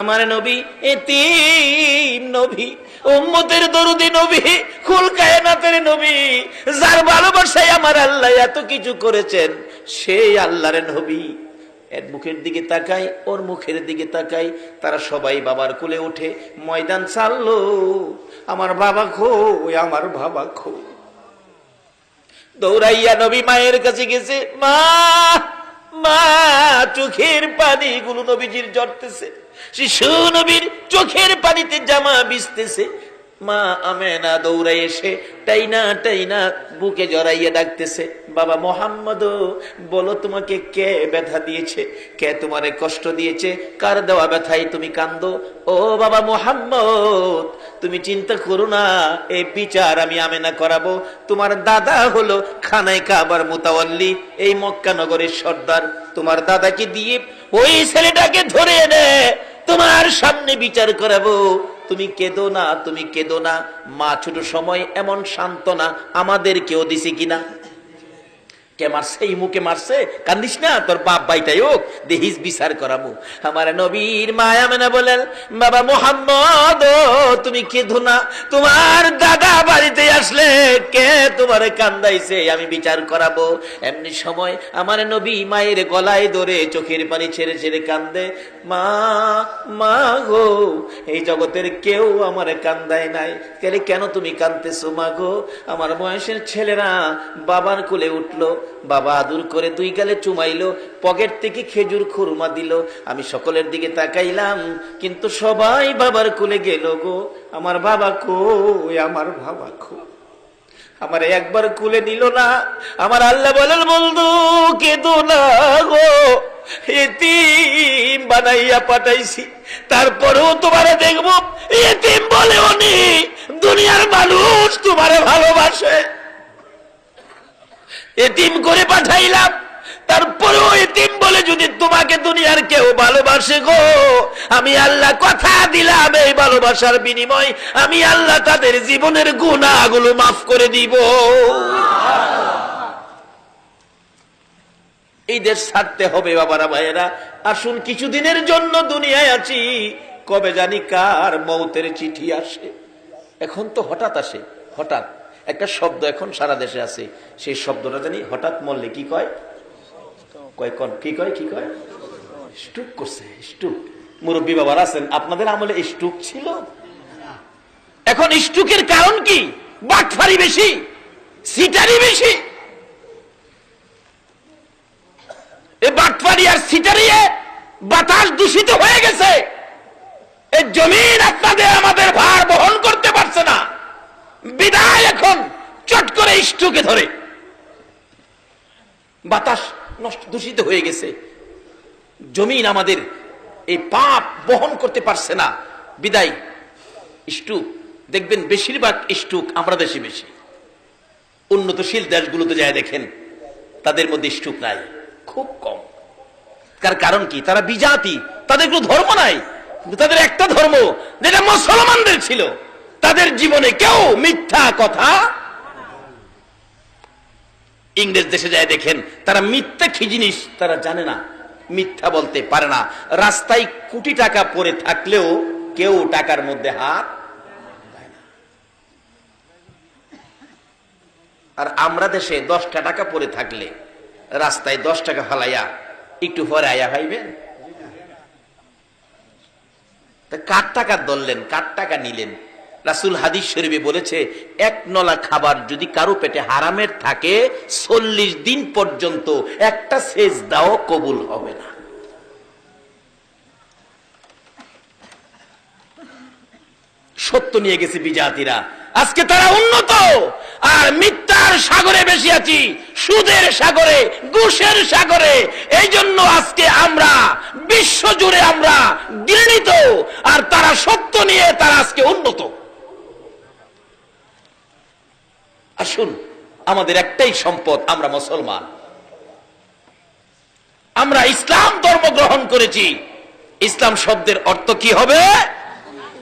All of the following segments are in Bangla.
আমার নবী এতিম নবী, উম্মতের দরদি নবী, কুল কায়নাতের নবী, যার ভালোবাসায় আমার আল্লাহ এত কিছু করেছেন, সেই আল্লাহর নবী। এর মুখের দিকে তাকাই, ওর মুখের দিকে তাকাই, তারা সবাই বাবার কোলে উঠে ময়দান চাললো। আমার বাবা খো, আমার বাবা খো। দৌড়াইয়া নবী মায়ের কাছে গেছে। মা, মা, চোখের পানি গুলো নবীজির ঝরতেছে, শিশু নবীর চোখের পানিতে জামা ভিজতেছে। মা আমেনা দৌড়াই এসে টাইনা টাইনা বুকে জড়াইয়া ডাকতেছে, বাবা মোহাম্মদ, বলো তোমাকে কে ব্যথা দিয়েছে, কে তোমারে কষ্ট দিয়েছে, কার দেওয়া ব্যথায় তুমি কান্দো? ও বাবা মোহাম্মদ, তুমি চিন্তা করো না, এই বিচার আমি আমেনা করাবো। তোমার দাদা হলো খানায় কাবার মুতাওয়াল্লি, এই মক্কা নগরের সর্দার। তোমার দাদাকে দিয়ে ওই ছেলেটাকে ধরে এনে তোমার সামনে বিচার করাবো। তুমি কেঁদো না, তুমি কেঁদো না। মা ছোট সময় এমন সান্ত্বনা আমাদের কেউ দিছে কিনা? কে মারছে? এই মুখে মারছে, কান্দিস না, তোর বাপ বাইটাই হোক, দেহিস বিচার করাবো। আমার নবীর মায়া মেনা বলেন, বাবা মোহাম্মদ, তুমি কেঁদো না, তোমার দাদা বাড়িতে আসলে কে তোমার কান্দাইছে, আমি বিচার করাবো। এমনি সময় আমার নবী মায়ের গলায় ধরে চোখের পানি ছেড়ে ছেড়ে কান্দে। মা, মা গো, এই জগতের কেউ আমার কান্দায় নাই, কেন তুমি কান্দতেছো মা গো? আমার বয়সের ছেলেরা বাবার কোলে উঠলো, বাবা আদর করে দুই গালে চুমাইলো, পকেট থেকে খেজুর খুরমা দিল। আমি সকলের দিকে তাকাইলাম, কিন্তু সবাই বাবার কোলে গেল গো। আমার বাবা কই, আমার বাবা কই? আমার একবার কুলে নিল না। আমার আল্লাহ বলেন, বন্ধু কেঁদো না গো, এতিম বানাইয়া পাঠাইছি, তারপরেও তোমারে দেখবো এতিম বলে উনি। দুনিয়ার মানুষ তোমারে ভালোবাসে, এতিম করে পাঠাইলাম, তারপরেও এতিম বলে যদি তোমাকে দুনিয়ার কেউ ভালোবাসে গো, আমি আল্লাহ কথা দিলাম, এই ভালোবাসার বিনিময় আমি আল্লাহ তাদের জীবনের গুনাহগুলো মাফ করে দিব। এই দেশ ছাড়তে হবে বাবারা ভাইয়েরা। আসুন, কিছুদিনের জন্য দুনিয়ায় আছি, কবে জানি কার মৌতের চিঠি আসে। এখন তো হঠাৎ আসে, হঠাৎ একটা শব্দ এখন সারা দেশে আছে, সেই শব্দটা জানি হঠাৎ মরলে কি কয়, কি কয়, কি কয়? স্ট্রোক করছে, স্ট্রোক। মুরব্বী বাবার আছেন, আপনাদের আমলে স্ট্রোক ছিল? এখন স্ট্রোকের কারণ কি? বাটফারি বেশি, সিটারি বেশি। এই বাটফারি আর সিটারিয়ে বাতাস দূষিত হয়ে গেছে। এই জমিন আপনাদের আমাদের ভার বহন করতে পারছে না, বিদায় এখন চট করে স্ট্রোকে ধরে। বাতাস নষ্ট, দূষিত হয়ে গেছে, জমিন আমাদের এই পাপ বহন করতে পারছে না, বিদায় স্ট্রোক। দেখবেন বেশিরভাগ স্ট্রোক আমরা দেশে বেশি। উন্নতশীল দেশগুলোতে যায় দেখেন, তাদের মধ্যে স্ট্রোক নাই, খুব কম। তার কারণ কি? তারা বিজাতি, তাদের কোনো ধর্ম নাই, কিন্তু তাদের একটা ধর্ম যেটা মুসলমানদের ছিল। তাদের জীবনে কেউ মিথ্যা কথা। ইংরেজ দেশে যায় দেখেন, তারা মিথ্যা কি জিনিস তারা জানে না, মিথ্যা বলতে পারে না। রাস্তায় কোটি টাকা পড়ে থাকলেও কেউ টাকার মধ্যে হাত দেয় না। আর আমরা দেশে 10টা টাকা পড়ে থাকলে রাস্তায় 10 টাকা ফালাইয়া একটু পরে আয়া ভাইবেন, কার টাকা ধরলেন, কার টাকা নিলেন? রাসূল হাদিস শরীফে বলেছে, এক নলা খাবার যদি কারো পেটে হারামের থাকে 40 দিন পর্যন্ত একটা সেজদাও কবুল হবে না। সত্য নিয়ে গেছে বিজাতিরা, আজকে তারা উন্নত, আর মিথ্যার সাগরে বেশি আছি, সুদের সাগরে, ঘুষের সাগরে। এই জন্য আজকে আমরা বিশ্ব জুড়ে আমরা ঘৃণিত, আর তারা সত্য নিয়ে তারা আজকে উন্নত। আসুন, আমাদের একটাই সম্পদ, আমরা মুসলমান, আমরা ইসলাম ধর্ম গ্রহণ করেছি। ইসলাম শব্দের অর্থ কি হবে?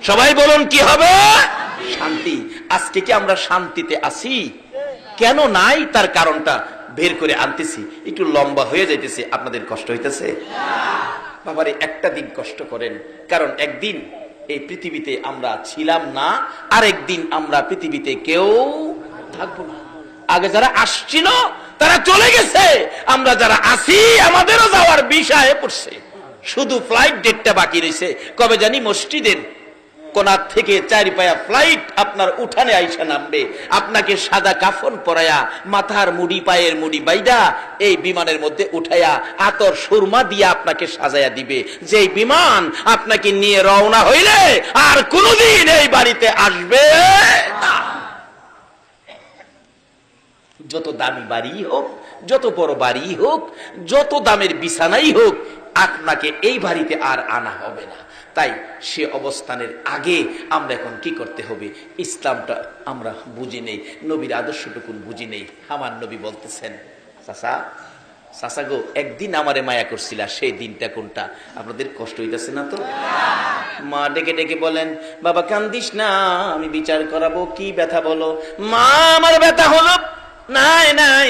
সবাই বলুন, কি হবে? শান্তি। আজকে কি আমরা শান্তিতে আছি? কেন নাই তার কারণটা বের করে আনতেছি, একটু লম্বা হয়ে যাইতেছে, আপনাদের কষ্ট হইতেছে? বাবারে একটা দিন কষ্ট করেন, কারণ একদিন এই পৃথিবীতে আমরা ছিলাম না, আর একদিন আমরা পৃথিবীতে কেউ থাকবো না। আগে যারা আসছিল তারা চলে গেছে, আমরা যারা আছি আমাদেরও যাওয়ার বিষয়ে পড়ছে, শুধু ফ্লাইট ডেটটা বাকি রয়েছে। কবে জানি মসজিদের কোনার থেকে 4 পায়া ফ্লাইট আপনার উঠানে আইসা নামবে, আপনাকে সাদা কাফন পরায়া, মাথার মুড়ি পায়ের মুড়ি বাইদা এই বিমানের মধ্যে উঠায়া আতর সুরমা দিয়া আপনাকে সাজায়া দিবে। যেই বিমান আপনাকে নিয়ে রওনা হইলে আর কোনদিন এই বাড়িতে আসবে না। যত দামি বাড়ি হোক, যত বড় বাড়ি হোক, যত দামের বিছানাই হোক, আপনাকে এই বাড়িতে আর আনা হবে না। তাই সে অবস্থানের আগে আমরা এখন কি করতে হবে? ইসলামটা আমরা বুঝি নেই, নবীর আদর্শটুকুন বুঝি নেই। আমার নবী বলতেছেন, চাচা গো, একদিন আমারে মায়া করছিল, সেই দিনটা কোনটা? আপনাদের কষ্ট হইতেছে না তো? মা ডেকে ডেকে বলেন, বাবা কান্দিস না, আমি বিচার করাবো, কি ব্যথা বলো। মা, আমার ব্যথা হলো নাই নাই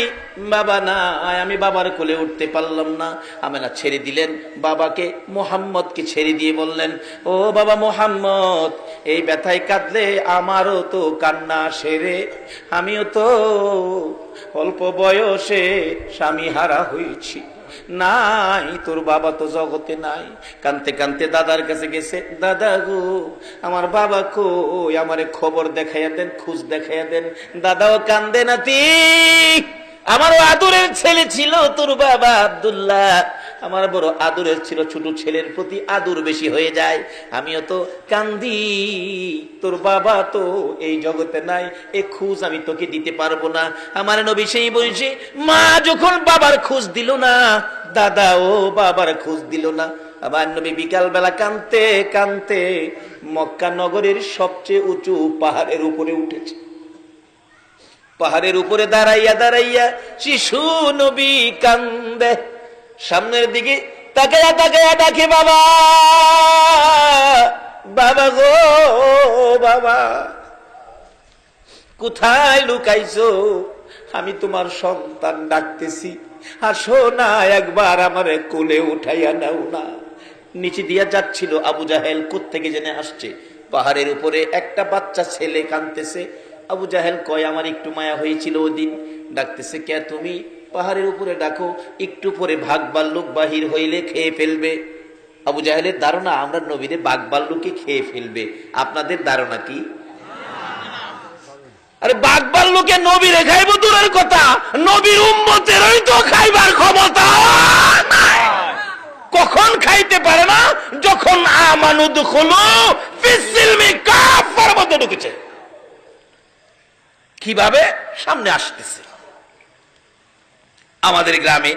বাবা নাই, আমি বাবার কোলে উঠতে পারলাম না। আমেনা ছেড়ে দিলেন বাবাকে, মোহাম্মদকে ছেড়ে দিয়ে বললেন, ও বাবা মোহাম্মদ, এই ব্যথায় কাঁদলে আমারও তো কান্না সেরে, আমিও তো অল্প বয়সে স্বামী হারা হয়েছি, নাই তোর বাবা তো জগতে নাই। কানতে কানতে দাদার কাছে গেছে, দাদা গো, আমার বাবা কই, আমারে খবর দেখাইয়া দেন, খোঁজ দেখাইয়া দেন। দাদাও কান্দে, নাতি আমারও আদরের ছেলে ছিল তোর বাবা আব্দুল্লাহ, আমার বড় আদরের ছিল, ছোট ছেলের প্রতি আদর বেশি হয়ে যায়, আমিও তো কান্দি, তোর বাবা তো এই জগতে নাই, এ খোঁজ আমি তোকে দিতে পারবো না। আমার নবী সেই বয়সে মা যখন বাবার খোঁজ দিল না, দাদা ও বাবার খোঁজ দিল না, আমার নবী বিকাল বেলা কানতে কানতে মক্কা নগরের সবচেয়ে উঁচু পাহাড়ের উপরে উঠেছে। পাহাড়ের উপরে দাঁড়াইয়া দাঁড়াইয়া শিশু নবী কান্দে, সামনের দিকে তাকায়া তাকায়া ডাকে, বাবা বাবা গো বাবা, কোথায় লুকাইছো? আমি তোমার সন্তান ডাকতেছি, আসো না একবার আমারে কোলে উঠাইয়া নাও না। নিচে দিয়া যাচ্ছিল আবু জাহেল, কোত্থেকে জেনে আসছে। পাহাড়ের উপরে একটা বাচ্চা ছেলে কাঁদতেছে। আবু জাহেল কয়, আমার একটু মায়া হয়েছিল ওদিন। ডাকতেছে, কে তুমি? পাহাড়ের উপরে ডাকো, একটু পরে বাঘ ভাল্লুক বাহির হইলে খেয়ে ফেলবে। আবু জাহেলের ধারণা আমরা নবীরে বাঘ ভাল্লুকে খেয়ে ফেলবে। আপনাদের ধারণা কি? আরে বাঘ ভাল্লুকে নবীরে খাইব দূরের কথা, নবীর উম্মতেরই তো খাইবার ক্ষমতা নাই। কখন খাইতে পারে না? যখন আমানুদ হলো ফিসিলমি কাফার মধ্যে ঢুকেছে। কিভাবে? সামনে আসতেছে। আমাদের গ্রামে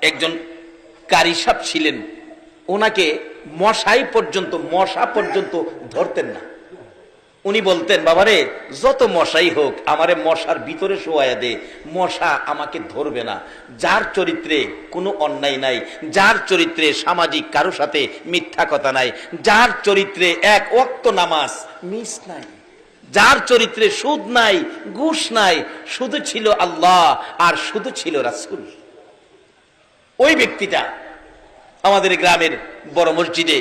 একজন কারি সাহেব ছিলেন, ওনাকে মশা পর্যন্ত ধরতেন না। উনি বলতেন, বাবারে যত মশাই হোক আমারে মশার ভিতরে শোয়াইয়া দে, মশা আমাকে ধরবে না। যার চরিত্রে কোনো অন্যায় নাই, যার চরিত্রে সামাজিক কারো সাথে মিথ্যা কথা নাই, যার চরিত্রে এক ওয়াক্ত নামাজ মিস নাই, যার চরিত্রে সুদ নাই, ঘুষ নাই, শুধু ছিল আল্লাহ আর শুধু ছিল রাসূল, ওই ব্যক্তিটা আমাদের গ্রামের বড় মসজিদে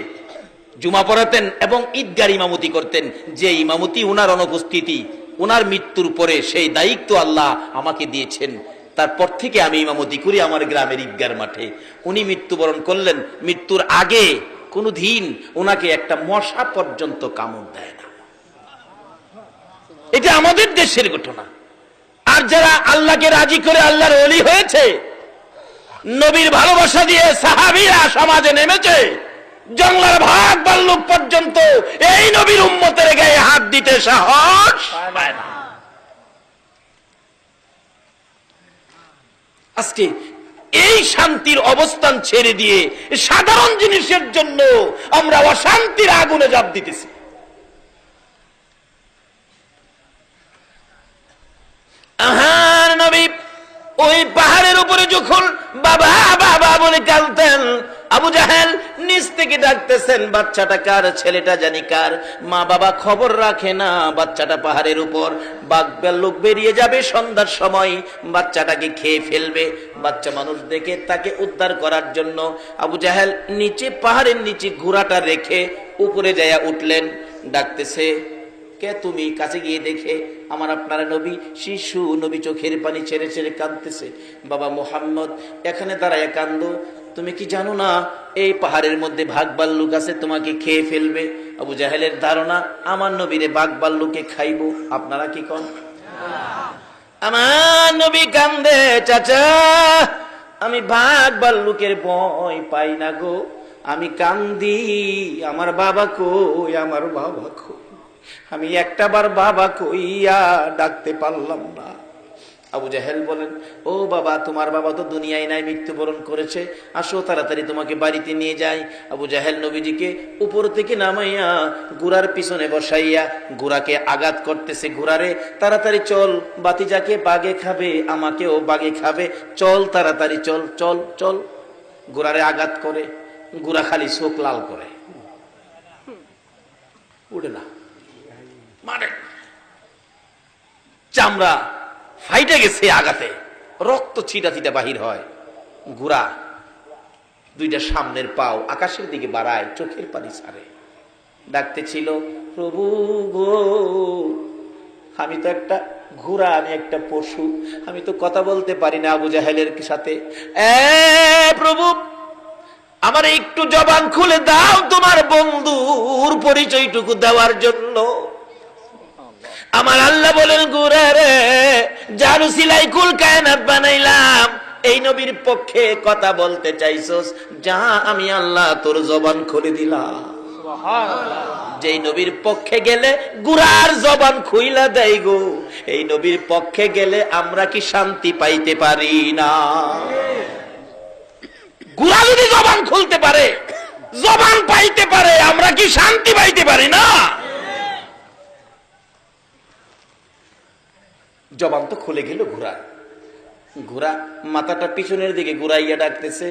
জুমা পড়াতেন এবং ঈদগার ইমামতি করতেন। যে ইমামতি ওনার অনুপস্থিতি, ওনার মৃত্যুর পরে সেই দায়িত্ব আল্লাহ আমাকে দিয়েছেন। তারপর থেকে আমি ইমামতি করি আমার গ্রামের ঈদগার মাঠে। উনি মৃত্যুবরণ করলেন, মৃত্যুর আগে কোনো দিন ওনাকে একটা মশা পর্যন্ত কামড় দেয় না। এটা আমাদের দেশের ঘটনা। আর যারা আল্লাহকে রাজি করে আল্লাহর ওলি হয়েছে, নবীর ভালোবাসা দিয়ে সাহাবীরা সমাজে নেমেছে, জঙ্গলার ভাগ ভাল্লুক পর্যন্ত এই নবীর উম্মতের গায়ে হাত দিতে সাহস পায় না। আজকে এই শান্তির অবস্থান ছেড়ে দিয়ে সাধারণ জিনিসের জন্য আমরা অশান্তির আগুনে ঝাঁপ দিতেছি। নবী ওই পাহাড়ের উপরে যখন বাবা বাবা বলে কাঁদতেন, আবু জাহেল নিচ থেকে ডাকতেছেন, বাচ্চাটা কার, ছেলেটা জানি কার। মা বাবা খবর রাখে না, বাচ্চাটা পাহাড়ের উপর, বাঘ ভাল্লুক বেরিয়ে যাবে সন্ধ্যার সময়, বাচ্চাটাকে খেয়ে ফেলবে। বাচ্চা মানুষ দেখে তাকে উদ্ধার করার জন্য আবু জাহেল নিচে, পাহাড়ের নিচে ঘোড়াটা রেখে উপরে যায়া উঠলেন। ডাকতেছে, কে তুমি? কাছে গিয়ে দেখে আমার আপনার নবী, শিশু নবী চোখের পানি ছেড়ে ছেড়ে কাঁদতেছে। বাবা মুহাম্মদ, এখানে দাঁড়ায় কান্দো, তুমি কি জানো না এই পাহাড়ের মধ্যে বাঘ ভাল্লুক আছে, তোমাকে খেয়ে ফেলবে? আবু জাহেলের ধারণা আমার নবীরে বাঘ ভাল্লুকে খাইবো। আপনারা কি কন? আমার নবী কান্দে, চাচা আমি বাঘ ভাল্লুকের ভয় পাই না গো, আমি কান্দি, আমার বাবা কই, আমার বাবা কই, আমি একটাবার বাবা কইয়া ডাকতে পারলাম না। আবু জাহেল বলেন, ও বাবা, তোমার বাবা তো দুনিয়ায় নাই, মৃত্যুবরণ করেছে, আসো তাড়াতাড়ি তোমাকে বাড়িতে নিয়ে যাই। আবু জাহেল নবীজিকে উপর থেকে নামাইয়া ঘোড়ার পিছনে বসাইয়া ঘোড়াকে আঘাত করতেছে, ঘোড়ারে তাড়াতাড়ি চল, বাতিজাকে বাগে খাবে, আমাকেও বাগে খাবে, চল তাড়াতাড়ি চল চল চল। ঘোড়ারে আঘাত করে, ঘোড়া খালি চোখ লাল করে, উঠে না, মানে চামড়া ফাইটে গেছে আঘাতে, রক্ত ছিটা ছিটা বাহির হয়। ঘোড়া দুইটা সামনের পাও আকাশের দিকে বাড়ায়, চোখের পানি ছাড়ে, ডাকতে ছিল, প্রভু গো, আমি তো একটা ঘোড়া, আমি একটা পশু, আমি তো কথা বলতে পারি না আবু জাহেলের সাথে। প্রভু, আমার একটু জবান খুলে দাও তোমার বন্ধুর পরিচয়টুকু দেওয়ার জন্য। আমার আল্লাহ বলেন, ঘোড়া রে, যার উসিলায় কুল কায়নাত বানাইলাম, এই নবীর পক্ষে কথা বলতে চাইছস, যা আমি আল্লাহ তোর জবান খুলে দিলাম। যেই নবীর পক্ষে গেলে ঘোড়ার জবান খুইলা দেয় গো, এই নবীর পক্ষে গেলে আমরা কি শান্তি পাইতে পারি না? ঘোড়া যদি জবান খুলতে পারে, জবান পাইতে পারে, আমরা কি শান্তি পাইতে পারি না? জবান তো খুলে গেল ঘোড়া। ঘোড়া মাথাটা পিছনের দিকে ঘুরাইয়া ডাকতেছে,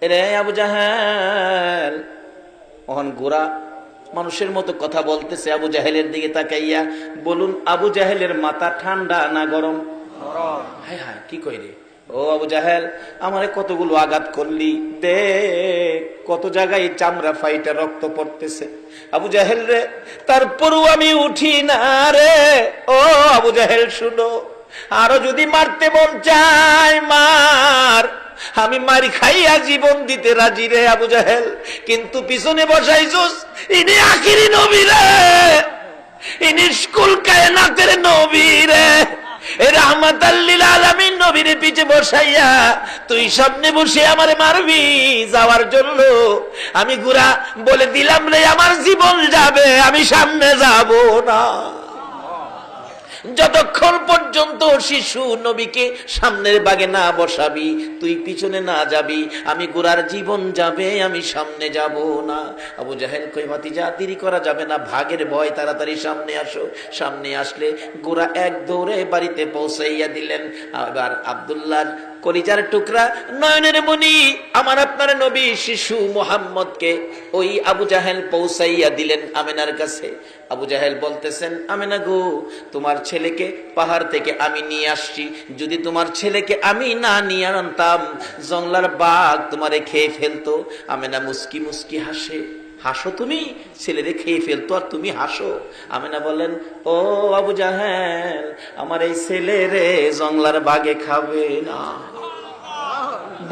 রে আবু জাহেল। ওখান ঘোড়া মানুষের মতো কথা বলতেছে, আবু জাহেলের দিকে তাকাইয়া, বলুন আবু জাহেলের মাথা ঠান্ডা না গরম? হায় হায়, কি কই রে? ও আবু জাহেল, আমারে কতগুলো আঘাত করলি, দেখ কত জায়গায় চামড়া ফাইটা রক্ত পড়তেছে। আবু জাহেল রে, তারপরও আমি উঠি না রে। ও আবু জাহেল শুনো, আরো যদি মারতে মন চায় মার, আমি মারি খাইয়া জীবন দিতে রাজি রে আবু জাহেল, কিন্তু পিছনে বসাইছস ইনি আখিরি নবী রে, ইনি কুল কায়নাতের নবী রে, রাহমাতাল লিল আলামিন নবীর পিছে বসাইয়া তুই সামনে বসে আমারে মারবি যাওয়ার জন্য। আমি ঘোড়া বলে দিলাম রে, আমার জীবন যাবে, আমি সামনে যাব না। যতক্ষণ পর্যন্ত শিশু নবীকে সামনের বাগে না বসাবি, তুই পিছনে না যাবি, আমি ঘোড়ার জীবন যাবে, আমি সামনে যাব না। আবু জাহেল কই, ভাতিজা দেরি করা যাবে না, ভাগের ভয়, তাড়াতাড়ি সামনে আসো। সামনে আসলে ঘোড়া এক দৌড়ে বাড়িতে পৌঁছাইয়া দিলেন। আবার আব্দুল্লাহর কলিজার টুকরা, নয়নের মণি, আমার আপনার নবী শিশু মুহাম্মদকে ওই আবু জাহেল পৌঁছাইয়া দিলেন আমেনার কাছে। আবু জাহেল বলতেছেন, আমেনা গো, তোমার ছেলেকে পাহাড় থেকে আমি নিয়ে আসছি, যদি তোমার ছেলেকে আমি না নিয়ে আনতাম, জংলার বাঘ তোমারে খেয়ে ফেলতো। আমেনা মুস্কি মুস্কি হাসে, হাসো তুমি, ছেলেরে খেয়ে ফেলতো আর তুমি হাসো। আমেনা বলেন, ও আবু জাহেল, আমার এই ছেলেরে জংলার বাঘে খাবে না।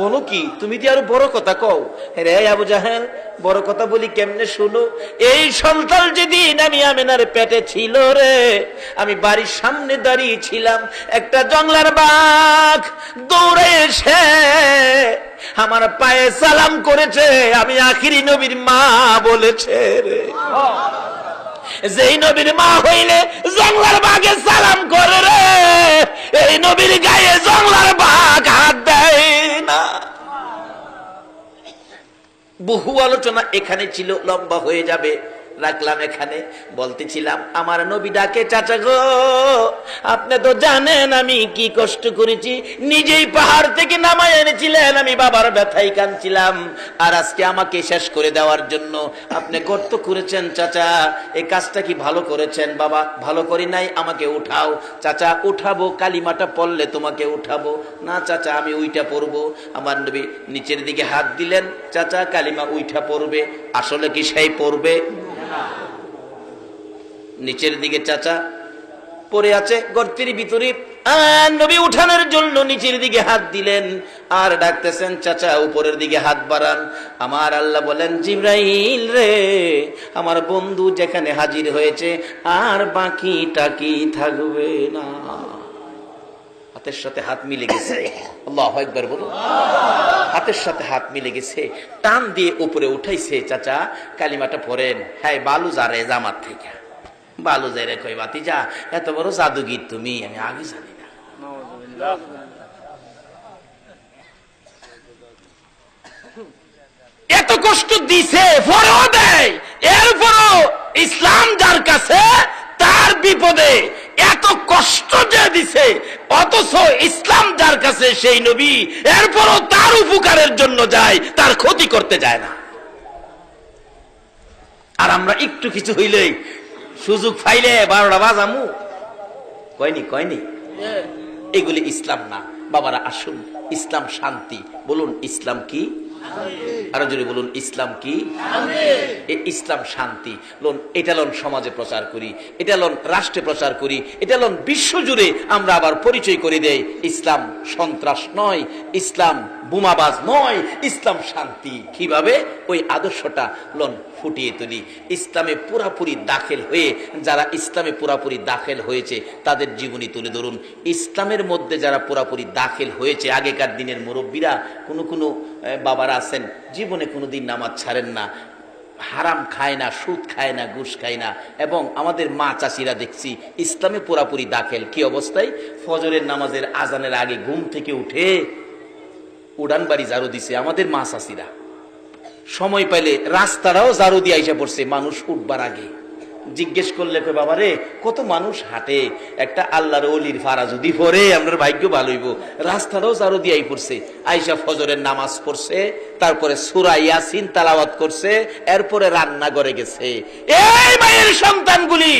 বলো কি, তুমি কি আরো বড় কথা কও? রে আবু জাহেল, বড় কথা বলি কেমনে শুনো। এই সন্তান যেদিন আমি আমেনার পেটে ছিল রে, আমি বাড়ির সামনে দাঁড়িয়ে ছিলাম, একটা জংলার বাঘ দৌড়ে এসে আমার পায়ে সালাম করেছে, আমি আখিরি নবীর মা বলেছে রে। যেই নবীর মা হইলে জংলার বাঘে সালাম করে রে, এই নবীর গায়ে জংলার বাঘ হাত দেয় না। বহু আলোচনা এখানে ছিল, লম্বা হয়ে যাবে, রাখলাম এখানে। বলতেছিলাম আমার নবী ডাকে, চাচা গো আপনি তো জানেন আমি কি কষ্ট করেছি, নিজেই পাহাড় থেকে নামায় এনেছিলেন, আমি বাবার ব্যথায় কাঁদছিলাম, আর আজকে আমাকে শেষ করে দেওয়ার জন্য আপনি গর্ত করেছেন। চাচা এই কাজটা কি ভালো করেছেন? বাবা ভালো করি নাই, আমাকে উঠাও। চাচা উঠাবো, কালিমাটা পড়লে তোমাকে উঠাবো। না চাচা আমি উইটা পড়বো। আমার নবী নিচের দিকে হাত দিলেন, চাচা কালিমা উইঠা পড়বে। আসলে কি সেই পড়বে? নিচের দিকে চাচা পড়ে আছে গর্তের ভিতরে, নবী উঠানোর জন্য নিচের দিকে হাত দিলেন আর ডাকতেছেন, চাচা উপরের দিকে হাত বাড়ান। আমার আল্লাহ বলেন, জিবরাইল রে আমার বন্ধু যেখানে হাজির হয়েছে আর বাকি টাকি থাকবে না। হাতের সাথে হাত মিলে গেছে, আল্লাহু আকবার বলুন। হাতের সাথে হাত মিলে গেছে, টান দিয়ে উপরে উঠাইছে। চাচা কালিমাটা পড়েন। হ্যাঁ বালু যারে জামাত থেকে বালু যারে কই বাতিজা এত বড় জাদুগির তুমি, আমি আগে জানি না। এত কষ্ট দিছে পরেও দেয়, এরপরও ইসলাম যার কাছে তার বিপদে এত কষ্ট যে দিছে, অথচ ইসলাম যার কাছে সেই নবী এরপরও তার উপকারের জন্য যায়, তার ক্ষতি করতে যায় না। আর আমরা একটু কিছু হইলেই সুযোগ পাইলে 12টা বাজামু, কয়নি এগুলি ইসলাম না। বাবারা আসুন, ইসলাম শান্তি। বলুন ইসলাম কি? আরো জোরে বলুন ইসলাম কি? ইসলাম শান্তি। লোন এটা লোন সমাজে প্রচার করি, এটা লোন রাষ্ট্রে প্রচার করি, এটা লোন বিশ্ব জুড়ে আমরা আবার পরিচয় করে দেই। ইসলাম সন্ত্রাস নয়, ইসলাম বোমাবাজ নয়, ইসলাম শান্তি। কিভাবে? ওই আদর্শটা লোন ফুটিয়ে তুলি। ইসলামে পুরাপুরি দাখিল হয়ে, যারা ইসলামে পুরাপুরি দাখিল হয়েছে তাদের জীবনী তুলে ধরুন। ইসলামের মধ্যে যারা পুরাপুরি দাখিল হয়েছে, আগেকার দিনের মুরব্বীরা, কোনো বাবারা আছেন জীবনে কোনোদিন নামাজ ছাড়েন না, হারাম খায় না, সুদ খায় না, ঘুষ খায় না, এবং আমাদের মা চাচিরা দেখছি ইসলামে পুরাপুরি দাখিল। কি অবস্থায়? ফজরের নামাজের আজানের আগে ঘুম থেকে উঠে উড়ান বাড়ি ঝাড়ু দিছে আমাদের মা চাচিরা। সময় পাইলে রাস্তাটাও ঝাড়ু দিয়ে আইসা পড়ছে মানুষ উঠবার আগে। জিজ্ঞেস করলে কই বাবা রে কত মানুষ হাঁটে, একটা আল্লাহর ওলির ফারা যদি পড়ে আমরা ভাগ্য ভালো হইব। রাস্তাটাও ঝাড়ু দিয়ে আই পড়ছে, আইসা ফজরের নামাজ পড়ছে, তারপরে সূরা ইয়াসিন তেলাওয়াত করছে, এরপরে রান্না করে গেছে। এই মায়ের সন্তানগুলি,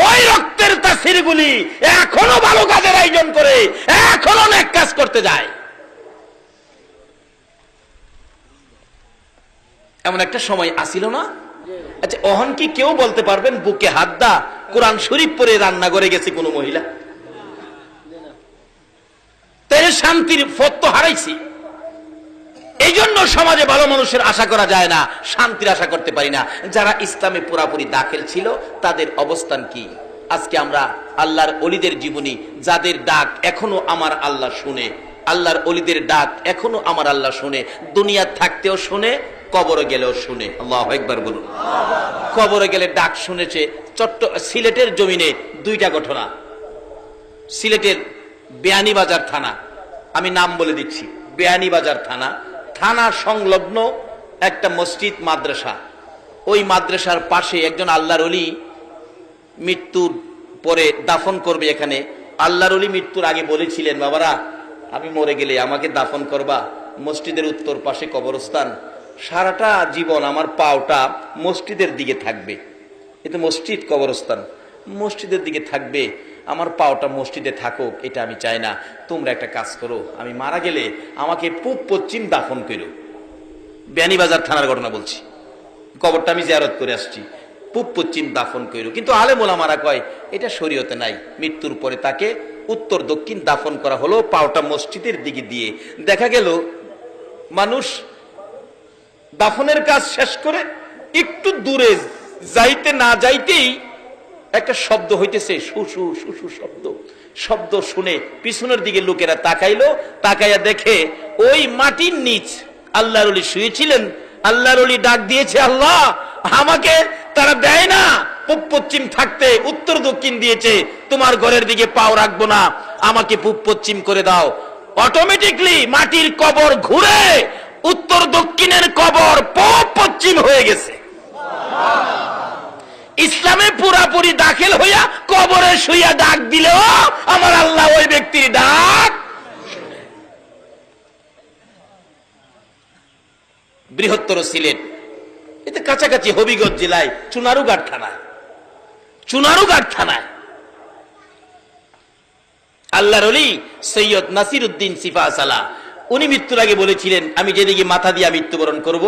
ওই রক্তের তাসিরগুলি এখনো ভালো কাজের আয়োজন করে, এখনো নেক কাজ করতে যায়। এমন একটা সময় আসিল না? আচ্ছা অহন কি কেউ বলতে পারবেন বুকে হাত দা কোরআন শরীফ পরে রান্না করে গেছে কোন মহিলা? তাই শান্তির পথ তো হারাইছি। এই জন্য সমাজে ভালো মানুষের আশা করা যায় না, শান্তির আশা করতে পারি না। যারা ইসলামে পুরাপুরি দাখিল ছিল তাদের অবস্থান কি? আজকে আমরা আল্লাহর ওলিদের জীবনী, যাদের ডাক এখনো আমার আল্লাহ শুনে, আল্লাহর ওলিদের ডাক এখনো আমার আল্লাহ শুনে, দুনিয়া থাকতেও শুনে, কবরে গেলেও শুনে। আল্লাহু আকবার বলুন। কবরে গেলে ডাক শুনেছে। সিলেটের জমিনে দুইটা ঘটনা। সিলেটের বেয়ানীবাজার থানা, আমি নাম বলে দিচ্ছি, বেয়ানীবাজার থানা, থানা সংলগ্ন একটা মসজিদ মাদ্রাসা। ওই মাদ্রাসার পাশে একজন আল্লাহর ওলি মৃত্যুর পরে দাফন করবে এখানে। আল্লাহর ওলি মৃত্যুর আগে বলেছিলেন, বাবারা আমি মরে গেলে আমাকে দাফন করবা, মসজিদের উত্তর পাশে কবরস্থান, সারাটা জীবন আমার পাওটা মসজিদের দিকে থাকবে। এতে মসজিদ কবরস্থান, মসজিদের দিকে থাকবে, আমার পাওটা মসজিদে থাকুক, এটা আমি চাই না। তোমরা একটা কাজ করো, আমি মারা গেলে আমাকে পূব পশ্চিম দাফন করো। বেয়ানীবাজার থানার ঘটনা বলছি, কবরটা আমি জিয়ারত করে আসছি, পূব পশ্চিম দাফন করো। কিন্তু আলেম ওলামারা কয় এটা শরীয়তে নাই। মৃত্যুর পরে তাকে উত্তর দক্ষিণ দাফন করা হলো, পাওটা মসজিদের দিকে দিয়ে। দেখা গেল মানুষ দাফনের কাজ শেষ করে একটু দূরে যাইতে না যাইতেই একটা শব্দ হইতেছে, শুশু শুশু শব্দ। শব্দ শুনে পিছনের দিকে লোকেরা তাকাইলো, তাকাইয়া দেখে ওই মাটির নিচ আল্লাহর ওলি শুয়েছিলেন। আল্লাহর ওলি ডাক দিয়েছে, আল্লাহ আমাকে তারা দেয় না পূব পশ্চিম থাকতে, উত্তর দক্ষিণ দিয়েছে, তোমার ঘরের দিকে পাও রাখবো না, আমাকে পূব পশ্চিম করে দাও। অটোমেটিকলি মাটির কবর ঘুরে উত্তর দক্ষিণের কবর পূব পশ্চিম হয়ে গেছে। ইসলামে পুরাপুরি দাখিল হইয়া কবরে শুইয়া ডাক দিলেও আমার আল্লাহ ওই ব্যক্তির ডাক। বৃহত্তর সিলেট, এতে কাছাকাছি হবিগঞ্জ জেলায় চুনারুঘাট থানায় আল্লাহর ওলি সৈয়দ নাসির উদ্দিন সিফা সালাহ, উনি মৃত্যুর আগে বলেছিলেন, আমি যেদিকে মাথা দিয়া মৃত্যুবরণ করব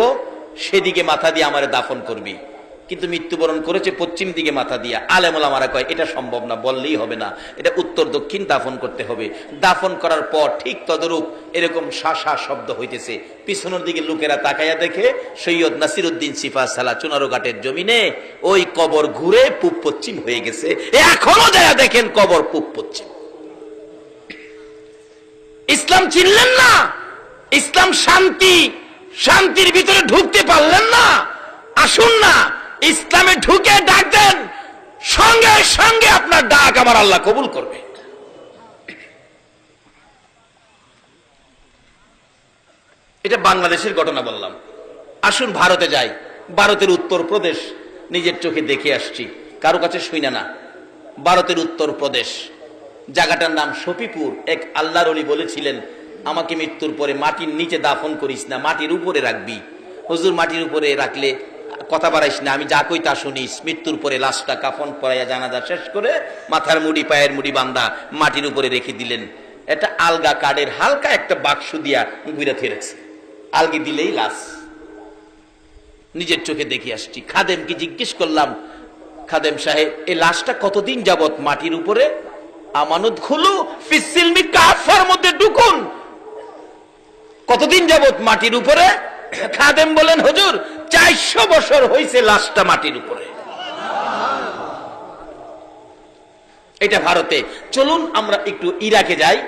সেদিকে মাথা দিয়ে আমার দাফন করবি। কিন্তু মৃত্যুবরণ করেছে পশ্চিম দিকে মাথা দিয়া। আলেম ওলামারা কয় এটা সম্ভব না, বললেই হবে না, এটা উত্তর দক্ষিণ দাফন করতে হবে। দাফন করার পর ঠিক তদরূপ এরকম শাসা শব্দ হইতেছে। পিছনের দিকে লোকেরা তাকাইয়া দেখে সৈয়দ নাসির উদ্দিন সিফা সালাহ চুনারুঘাটের জমিনে ওই কবর ঘুরে পূব পশ্চিম হয়ে গেছে। এখনো যারা দেখেন কবর পূব পশ্চিম। ইসলাম চিনলেন না? ইসলাম শান্তি, শান্তির ভিতরে ঢুকতে পারলেন না? আসুন না ইসলামে ঢুকে ডাক দেন, সঙ্গে সঙ্গে আপনার ডাক আমার আল্লাহ কবুল করবে। এটা বাংলাদেশের ঘটনা বললাম। আসুন ভারতে যাই। ভারতের উত্তরপ্রদেশ নিজের চোখে দেখে আসছি, কারো কাছে শুইনা না। ভারতের উত্তরপ্রদেশ, জায়গাটার নাম শফিপুর। এক আল্লাহর ওলি বলেছিলেন, আমাকে মৃত্যুর পরে মাটির নিচে দাফন করিস না, মাটির উপরে রাখবি। হুজুর মাটির উপরে রাখলে কথা বাড়াইস না, আমি যা কই তা শুনিস। মৃত্যুর পরে লাশটা কাফন পরাইয়া জানাজা শেষ করে মাথার মুড়ি পায়ের মুড়ি বান্ধা মাটির উপরে রেখে দিলেন। এটা আলগা কাঠের হালকা একটা বাক্স দিয়া ঘুরে ফিরেছে, আলগি দিলেই লাশ। নিজের চোখে দেখে আসছি। খাদেমকে জিজ্ঞেস করলাম, খাদেম সাহেব এই লাশটা কতদিন যাবত মাটির উপরে? আমানত খুলু ফিসিলমি কাফার মধ্যে ঢুকুন, কতদিন যাবত মাটির উপরে? খাদেম বলেন, হুজুর 400 বছর হইছে লাশটা মাটির উপরে। এটা ভারতে। চলুন আমরা একটু ইরাকে যাই।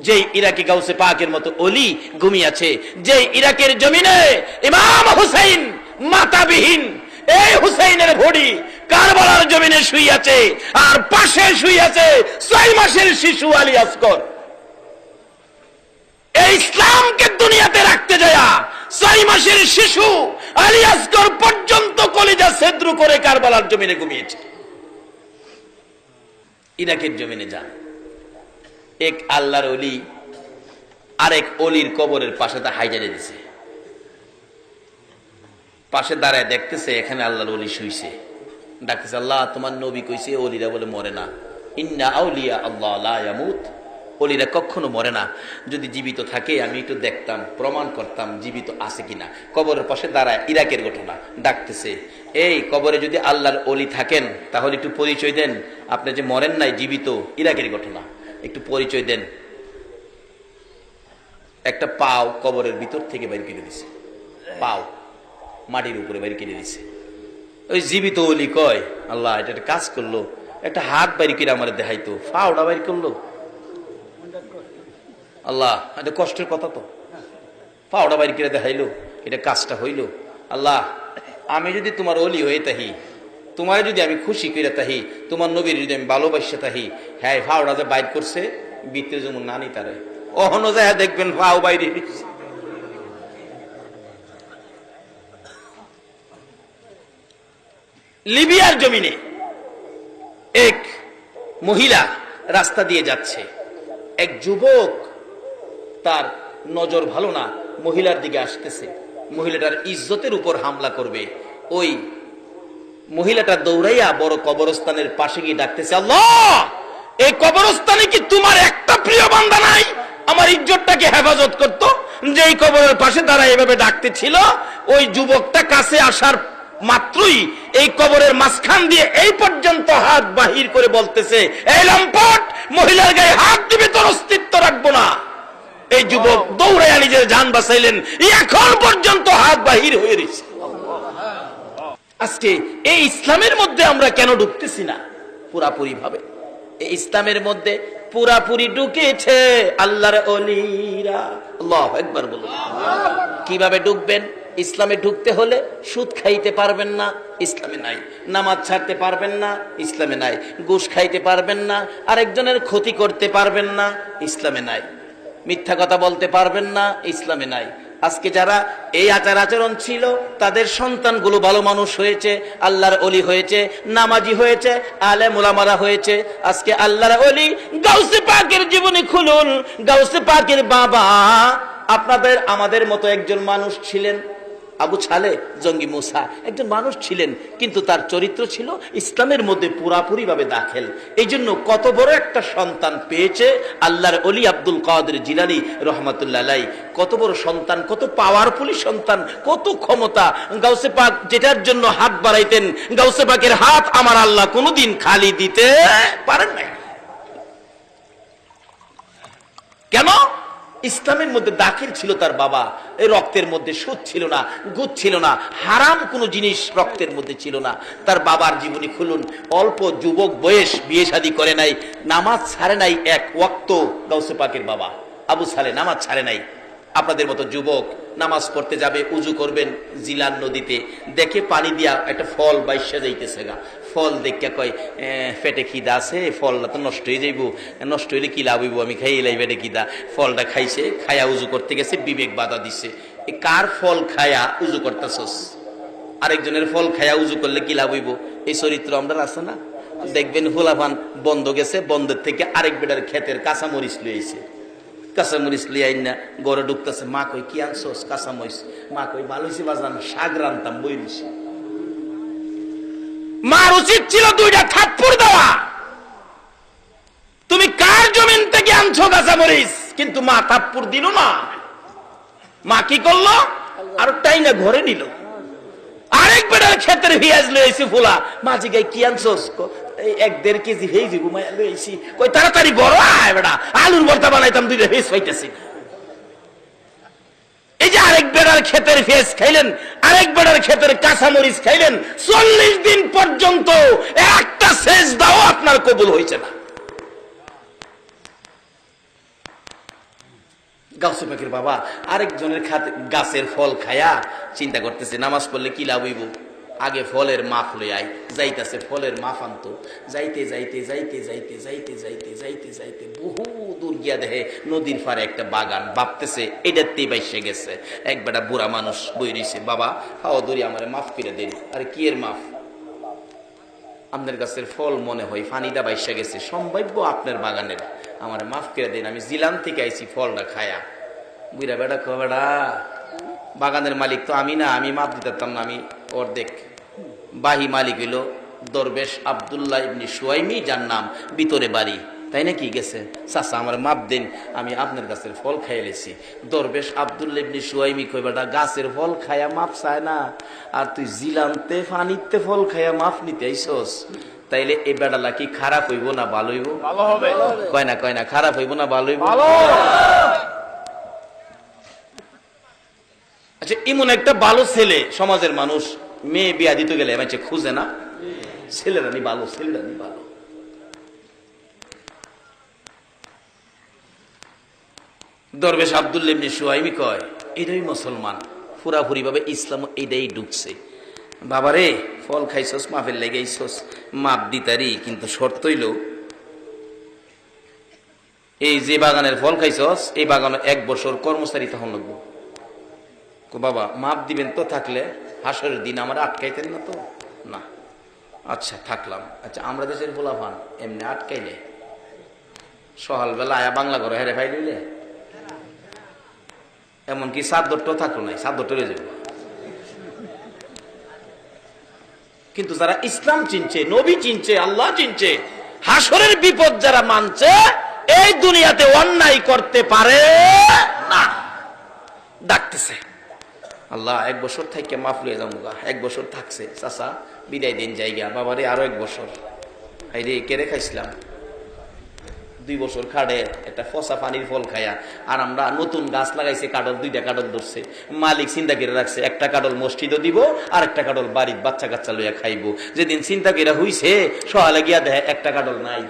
যে ইরাকে গাউসে পাকের মতো অলি ঘুমিয়েছে, যে ইরাকের জমিনে ইমাম হুসাইন মাতাবিহীন, এই হুসাইনের ভড়ি কারবালার জমিনে শুইয়াছে, আর পাশে শুইয়াছে 6 মাসের শিশু আলী আসগর। এই ইসলামকে দুনিয়াতে রাখতে যায় 6 মাসের শিশু আলী আসগর পর্যন্ত কলিজা ছেদ্র করে কারবালার জমিনে ঘুমিয়েছে। ইরাকের জমিনে যান, এক আল্লাহর ওলি আরেক অলির কবরের পাশে তা হাইজারে দিছে। পাশে দাঁড়ায় দেখতেছে এখানে আল্লাহর ওলি শুইছে। ডাকতেছে, আল্লাহ তোমার নবী কইছে ওলিরা বলে মরে না, ইন্না আউলিয়া আল্লাহ লা ইয়ামুত, ওলিরা কখনো মরে না। যদি জীবিত থাকে আমি একটু দেখতাম, প্রমাণ করতাম জীবিত আছে কিনা। কবরের পাশে দাঁড়ায়, ইরাকের ঘটনা। ডাকতেছে, এই কবরে যদি আল্লাহর ওলি থাকেন তাহলে একটু পরিচয় দেন, আপনি যে মরেন নাই, জীবিত। ইরাকের ঘটনা, একটু পরিচয় দেন। একটা পাও কবরের ভিতর থেকে বাইর করে দিছে, পাও মাটির উপরে বাইর করে দিছে। ওই জীবিত ওলি কয়, আল্লাহ এটা একটা কাজ করলো, একটা হাত বাইর করে আমার দেখাইতো, পাওটা বাইর করলো। আল্লাহ এটা কষ্টের কথা তো, পাওটা বাইর করে দেখাইলো, এটা কাজটা হইল। আল্লাহ আমি যদি তোমার ওলি হয়ে তাহি, তোমার যদি আমি খুশি করে তাহি, তোমার নবীর যদি আমি ভালোবাসে তাহি, হ্যাঁ ফাওড়া যে বাইর করছে ভিতরে যেমন নানি তারে অহনো যায় দেখবেন ফাও বাইরে। লিবিয়ার জমিনে এক মহিলা রাস্তা দিয়ে যাচ্ছে, এক যুবক তার নজর ভালো না, মহিলার দিকে আসতেছে, মহিলাটার ইজ্জতের উপর হামলা করবে। ওই মহিলাটা দৌড়াইয়া বড় কবরস্থানের পাশে গিয়ে ডাকতেছে, আল্লাহ এই কবরস্থানে কি তোমার একটা প্রিয় বান্দা নাই আমার ইজ্জতটাকে হেফাজত করত? যে এই কবরের পাশে দাঁড়ায় এভাবে ডাকতেছিল, ওই যুবকটা কাছে আসার মাত্রই এই কবরের মাঝখান দিয়ে এই পর্যন্ত হাত বাহির করে বলতেছে, এই লম্পট, মহিলার গায়ে হাত দিবে তোর অস্তিত্ব রাখবো না। এই যুবক দৌড়াইয়া নিজের জান বাঁচাইলেন, এখন পর্যন্ত হাত বাহির হয়ে রয়েছে। আজকে এই ইসলামের মধ্যে আমরা কেন ঢুকতেছি না পুরাপুরি ভাবে? এই ইসলামের মধ্যে পুরাপুরি ঢুকেছে আল্লাহর ওলিরা। আল্লাহু আকবার বলুন। কিভাবে ঢুকবেন? ইসলামে ঢুকতে হলে সুদ খাইতে পারবেন না, ইসলামে নাই। নামাজ ছাড়তে পারবেন না, ইসলামে নাই। ঘুষ খাইতে পারবেন না, আরেকজনের ক্ষতি করতে পারবেন না, ইসলামে নাই। মিথ্যা কথা বলতে পারবেন না, ইসলামে নাই। আজকে যারা এই আচার আচরণ ছিল তাদের সন্তানগুলো ভালো মানুষ হয়েছে, আল্লাহর ওলি হয়েছে, নামাজি হয়েছে, আলেম ওলামারা হয়েছে। আজকে আল্লাহর ওলি গাউসে পাকের জীবনী খুলুন, গাউসে পাকের বাবা আপনাদের আমাদের মতো একজন মানুষ ছিলেন, আবু ছালে জঙ্গি মুসা একজন মানুষ ছিলেন, কিন্তু তার চরিত্র ছিল ইসলামের মধ্যে পুরাপুরি ভাবে দাখিল। এই জন্য কত বড় একটা সন্তান পেয়েছে আল্লাহর ওলি আব্দুল কাদের জিলানী রহমাতুল্লাহ আলাইহি। কত বড় সন্তান, কত পাওয়ারফুল সন্তান, কত ক্ষমতা। গাউসে পাক যেটার জন্য হাত বাড়াইতেন, গাউসে পাকের হাত আমার আল্লাহ কোনোদিন খালি দিতে পারেন না। কেন? ইসলামের মধ্যে দাখিল ছিল তার বাবা। এই রক্তের মধ্যে সুদ ছিল না, গুদ ছিল না, হারাম কোনো জিনিস রক্তের মধ্যে ছিল না। তার বাবার জীবনী খুলুন, অল্প যুবক বয়স, বিয়ে শাদী করে নাই, নামাজ ছাড়ে নাই এক ওয়াক্ত। গাউসে পাকের বাবা আবু সালে নামাজ ছাড়ে নাই। আপনাদের মতো যুবক নামাজ পড়তে যাবে, উজু করবেন জিলান নদীতে, দেখে পানি দিয়া একটা ফল বাইশা যাইতেছে গা, ফল দেখে কয় পেটে খিদা আছে, ফলটা তো নষ্ট হয়ে যাইব, নষ্ট হইলে কি লাভ হইব, আমি খাইয়ে লাই পেটে খিদা। ফলটা খাইছে, খায়া উজু করতে গেছে, বিবেক বাধা দিচ্ছে, কার ফল খায়া উজু করতেছস? আরেকজনের ফল খায়া উজু করলে কি লাভ হইব? এই চরিত্র আমরা আছে না? দেখবেন হুলাফান বন্ধ গেছে, বন্ধের থেকে আরেক বেটার ক্ষেতের কাঁচামরিচ লইছে, কাঁচামরিচ লিয়ে আইন না গড়ে ঢুকতেছে। মা কই কি আনছোস? কাঁচামরিচ। মা কই ভালো হয়েছে বাজান, শাক রান্তাম বই দিছি। মার উচিত ছিল দুইটা থাপ্পড় দেওয়া, তুমি কার জমিন থেকে আনছো কাঁচামরিচ? কিন্তু মা থাপ্পড় দিল না। মা কি করলো? আর টাই না ঘরে নিল। আরেক বেটার ক্ষেতের পেঁয়াজ লইছি ফুলা, মা জিগাই কি আনছোস? 1-1.5 কেজি হয়ে যাবো মায়া লইছি। কই তাড়াতাড়ি বড় আয় বেটা, আলুর ভর্তা বানাইতাম, 2টা ভেজ পাইতেছি। এই যে আরেক বেটার ক্ষেতের ভেজ খাইলেন, আরেক বেটার ক্ষেতের কাঁচামরিচ খাইলেন, 40 দিন পর্যন্ত একটা সেজদাও আপনার কবুল হয়েছে না। গাউসে পাকের বাবা আরেকজনের গাছের ফল খায়া চিন্তা করতেছে নামাজ পড়লে কি লাভ হইব, আগে ফলের মাফ লই আই। যাইতেছে ফলের মাফ আনতো, যাইতে যাইতে যাইতে যাইতে যাইতে যাইতে যাইতে যাইতে বহু দূর গিয়া দেখে নদীর পারে একটা বাগান, ভাবতেছে এটাতেই বাইসে গেছে। এক বেটা বুড়া মানুষ বই রইছে, বাবা হাও দূরি আমার মাফ করে দিন। আরে কি এর মাফ? আপনার গাছের ফল মনে হয় ফানিটা বাইসে গেছে, সম্ভাব্য আপনার বাগানের, আমার মাফ করে দিন, আমি জিলান থেকে আইছি ফলটা খায়া। বুড়া বেটা কো বেটা বাগানের মালিক তো আমি না, আমি মাপ দিতাম না, আমি অর্ধেক। বাহি মালিক হইল দরবেশ আব্দুল্লাহ ইবনে সুয়াইমি, যার নাম ভিতরে বাড়ি। তাই নাকি? গেছে, চাচা আমার মাপ দিন, আমি আপনার গাছের ফল খাইয়ে লেছি। দরবেশ আব্দুল্লাহ ইবনে সুয়াইমি কই বেটা গাছের ফল খায়া মাপ চায় না, আর তুই জিলানতে ফানিতে ফল খায়া মাপ নিতে আইছস, তাইলে এই বেটালা কি খারাপ হইব না ভালো হইব? ভালো হবে। কয় না খারাপ হইব না ভালো হইব? আচ্ছা, এমন একটা ভালো ছেলে সমাজের মানুষ মেয়ে বিয়া দিতে গেলে আমাকে খুঁজে না? ছেলেরা নি ভালো, ছেলেরা নি ভালো। দরবেশ আব্দুল্লাহ ইবনে সুয়াইমি কয় এটাই মুসলমান, পুরাপুরি ভাবে ইসলাম এইটাই ঢুকছে। বাবারে ফল খাইছস, মাফের লেগেইছস, মাপ দিতারি, কিন্তু শর্ত হইল এই যে বাগানের ফল খাইছস এই বাগানে 1 বছর কর্মচারী তখন লাগবো। বাবা মাপ দিবেন তো, থাকলে হাসরের দিন আমার আটকাইতেন না তো? না। আচ্ছা থাকলাম। আচ্ছা আমরা দেশের পোলাপান এমনি আটকাইলে সকালবেলা আয়া বাংলা ঘরে হেরে ফাই দিলে, এমনকি 7 থাকলো নাই, 7 রয়ে যাবে। কিন্তু যারা ইসলাম চিনছে, নবী চিনছে, আল্লাহ চিনছে, হাসরের বিপদ যারা মানছে, এই দুনিয়াতে অন্যায় করতে পারে না। ডাকতেছে আল্লাহ 1 বছর থেকে মাফ লইয়া যাবো, 1 বছর থাকছে, চাচা বিদায় দিন জায়গা। বাবারে আরো 1 বছর। হাইরে কেড়ে খাইছিলাম 2 বছর খাড়ে একটা ফসা পানির ফল খায়া। আর আমরা নতুন গাছ লাগাইছে, কাডল 2টা কাডল ধরছে, মালিক চিন্তা করে রাখছে একটা কাডল মসজিদও দিব আর একটা কাডল বাড়ির বাচ্চা কাচ্চা লইয়া খাইবো। যেদিন চিন্তা করে হইছে সকালে গিয়া দেখে একটা কাডল নাই।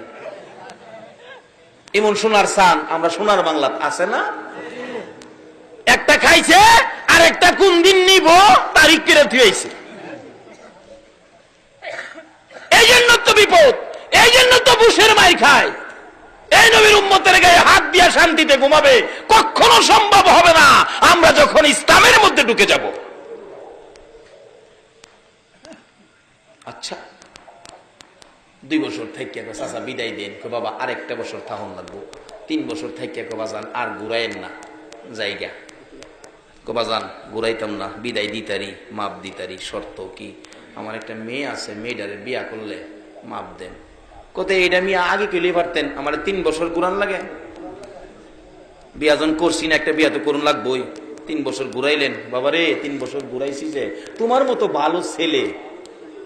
এমন সোনার সান আমরা সোনার বাংলা আছে না? একটা খাইছে আর একটা কোন দিন নিব তারিখ করে থুয়েছে। এই জন্য তো বিপদ, এই জন্য তো বুশের মাই খায়। এই নবীর উম্মতের গায়ে হাত দিয়া শান্তিতে ঘুমাবে কখনো সম্ভব হবে না আমরা যখন ইসলামের মধ্যে ঢুকে যাব। আচ্ছা 2 বছর থেকে চাচা বিদায় দেন, বাবা আরেকটা বছর থাকুন লাগবো, 3 বছর থেকে বাজান আর ঘুরাইন না জায়গা, বাজান ঘুরাইতাম না, বিদায় দিতারি, মাপ দিতারি, শর্ত কি আমার একটা মেয়ে আছে, মেয়েটারে বিয়া করলে মাপ দেন। কোথায় এটা আমি আগে কেলে পারতেন, আমার 3 বছর ঘুরান লাগে, বিয়া যখন করছি না একটা বিয়া তো করুন লাগবোই, 3 বছর ঘুরাইলেন, বাবা রে 3 বছর ঘুরাইছি যে তোমার মতো ভালো ছেলে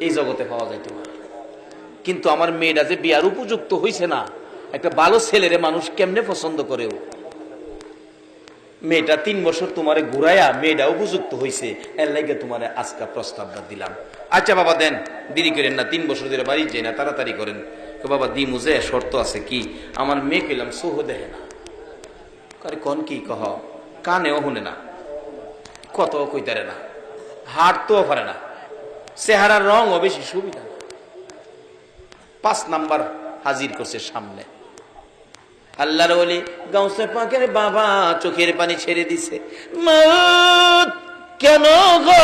এই জগতে পাওয়া যায় তোমার, কিন্তু আমার মেয়েটা যে বিয়ার উপযুক্ত হইছে না, একটা ভালো ছেলেরে মানুষ কেমনে পছন্দ করেও, মেয়েটা 3 বছর তোমারে ঘুরাইয়া মেয়েটা উপযুক্ত হইছে, এর লাগে তোমারে আজকে প্রস্তাবটা দিলাম। আচ্ছা বাবা দেন, দেরি করেন না, 3 বছর ধরে বাড়ি যাই না, তাড়াতাড়ি করেন। বাবা দি মুজে শর্ত আছে কি, আমার মেয়ে পেলাম সোহ দেহে না, কোন কি কহ, কানেও শুনে না, কত কইতারে না, হাঁটতেও পারে না, চেহারার রঙও বেশি সুবিধা না। 5 নাম্বার হাজির করছে সামনে, আল্লাহর ওলি গাউসে পাকের বাবা চোখের পানি ছেড়ে দিছে, মত কেন গো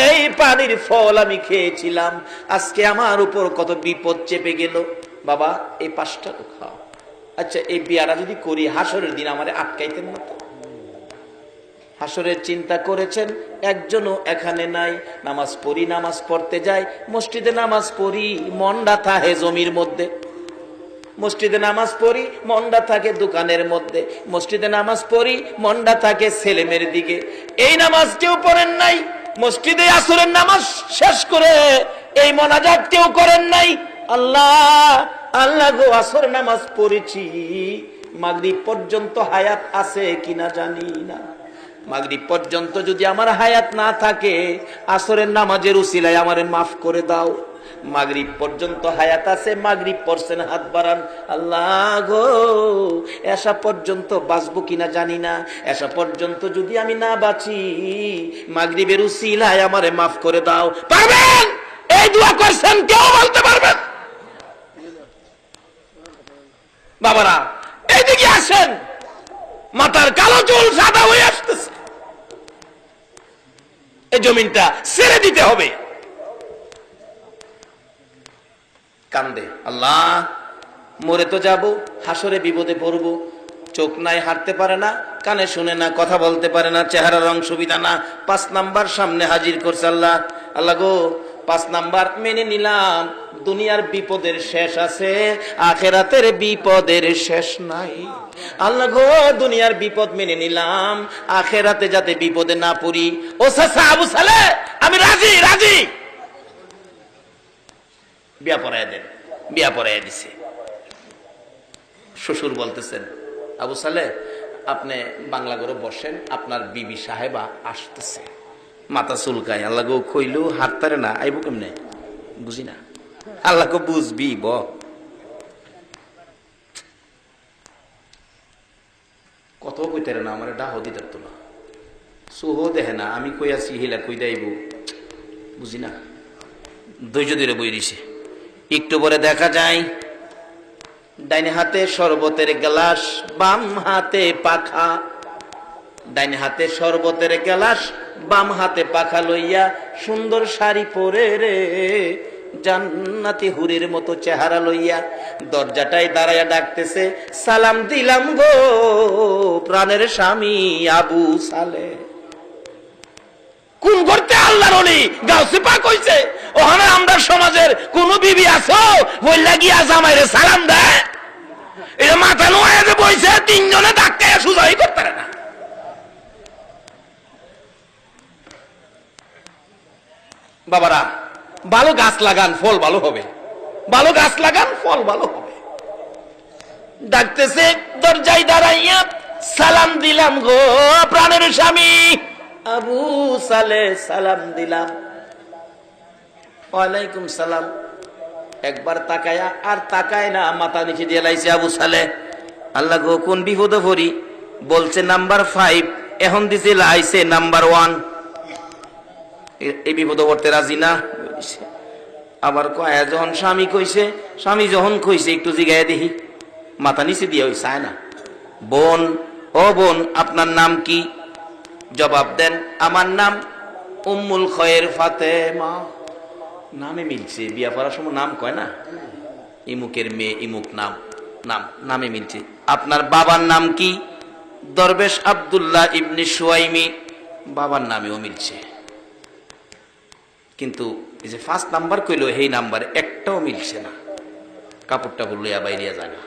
এই পানির ফল আমি খেয়েছিলাম, আজকে আমার উপর কত বিপদ চেপে গেল, বাবা এই 5টা তো খাও। আচ্ছা এই বিয়ারা যদি করি হাসরের দিন আমারে আটকাইতেন না তো? হাসরের চিন্তা করেছেন, একজনও এখানে নাই, নামাজ পড়ি, নামাজ পড়তে যাই, মসজিদে নামাজ পড়ি, মন্ডা থাকে জমির মধ্যে, মসজিদে নামাজ পড়ি, মন্ডা থাকে দোকানের মধ্যে, মসজিদে নামাজ পড়ি, মন্ডা থাকে ছেলেমেয়ের দিকে, এই নামাজ কেউ পড়েন নাই, মসজিদে আসরের নামাজ শেষ করে এই মোনাজাত কেউ করেন নাই, আল্লাহ আল্লাহ গো আসর নামাজ পড়েছি, মাগরিব পর্যন্ত হায়াত আছে কিনা জানি না, মাগরিব পর্যন্ত যদি আমার হায়াত না থাকে আসরের নামাজের উসিলায় আমারে মাফ করে দাও, মাগরিব পর্যন্ত হায়াত আছে, মাগরিব পড়ছেন হাত বাড়ান, আল্লাহ গো এসা পর্যন্ত বাঁচবো কিনা জানি না, এসা পর্যন্ত যদি আমি না বাঁচি মাগরিবের উসিলায় আমারে মাফ করে দাও। পারবেন? এই দোয়া করছেন কেউ বলতে পারবেন? বাবারা এইদিকে আসেন, মাথার কালো চুল সাদা হয়ে আসতেছে, এই জমিনটা ছেড়ে দিতে হবে। কান্দে, আল্লাহ মরে তো যাব, হাসরে বিপদে পড়ব, চোখ নাই হাঁটতে পারে না, কানে শুনে না, কথা বলতে পারে না, চেহারার রং সুবিধা না, 5 নাম্বার সামনে হাজির করছে, আল্লাহ আল্লাহ গো 5 নাম্বার মেনে নিলাম, দুনিয়ার বিপদের শেষ আছে, আখেরাতের বিপদের শেষ নাই, আল্লাহ গো দুনিয়ার বিপদ মেনে নিলাম, আখেরাতে যাতে বিপদে না পড়ি, ও চাচা আবু সালে আমি রাজি রাজি, বিয়া পড়ায় দেন, বিয়া পড়ায় দিছে। শ্বশুর বলতেছেন, আবু সালে আপনি বাংলা করে বসেন, আপনার বিবি সাহেবা আসতেছে, মাথা চুলকায়, আল্লাহ গো কইলু হাঁটতারে না, আইব কেমনে বুঝি না, আল্লাহ গো বুঝবি ব, কত কইতারে না, আমার ডাহ দিতে তো না, সোহ দেখে না, আমি কই আছি হিলা কই দেব বুঝি না, ধৈর্য ধরে বই দিছে। একটু পরে দেখা যায় ডাইনে হাতে শরবতের গ্লাস, বাম হাতে পাখা, ডাইনে হাতে শরবতের গ্লাস, বাম হাতে পাখা লইয়া, সুন্দর শাড়ি পরে রে জান্নাতি হুরের মতো চেহারা লইয়া দরজাটায় দাঁড়াইয়া ডাকতেছে, সালাম দিলাম গো প্রাণের স্বামী আবু সালে। কোন করতে আল্লাহর ওলি গাউসে পাক হইছে, ওখানে আমরা সমাজের কোন বিবি আছো বইলা গিয়া জামাইরে সালাম দেয়, এটা মাথা নোয়া যে বইছে, 3 জনে ডাকতে সুজাই করতে পারে না। বাবারা ভালো গাছ লাগান, ফল ভালো হবে, ভালো গাছ লাগান, ফল ভালো হবে। ডাকতেছে দরজায় দাঁড়াইয়া, সালাম দিলাম গো প্রাণের স্বামী আবু সালে, সালাম দিলাম। ওয়ালাইকুম সালাম। একবার তাকায়া আর তাকায় না, মাথা নিচে দিয়ে লাইছে আবু সালে, আল্লাহ গো কোন বিপদে পড়ি, বলছে নাম্বার 5, এখন দিছে লাইছে নাম্বার 1, এই বিপদে পড়তে রাজি না। আবার কয়া যখন স্বামী কইছে, স্বামী যখন কইছে একটু জিগায় দেখি, মাথা নিচে দিয়ে ওই চায় না। বোন, ও বোন, আপনার নাম কি? জবাব দেন, আমার নাম উম্মুল খয়ের ফাতেমা। নামে মিলছে, বিয়া পড়ার সময় নাম কয় না, ইমুকের মেয়ে ইমুক নাম, নামে মিলছে। আপনার বাবার নাম কি? দরবেশ আব্দুল্লাহ ইবনে সুয়াইমি, বাবার নামেও মিলছে। কিন্তু এই যে 5 নাম্বার কইলো, এই নাম্বার একটাও মিলছে না। কাপড়টা লইয়া বাইরিয়া যায় না,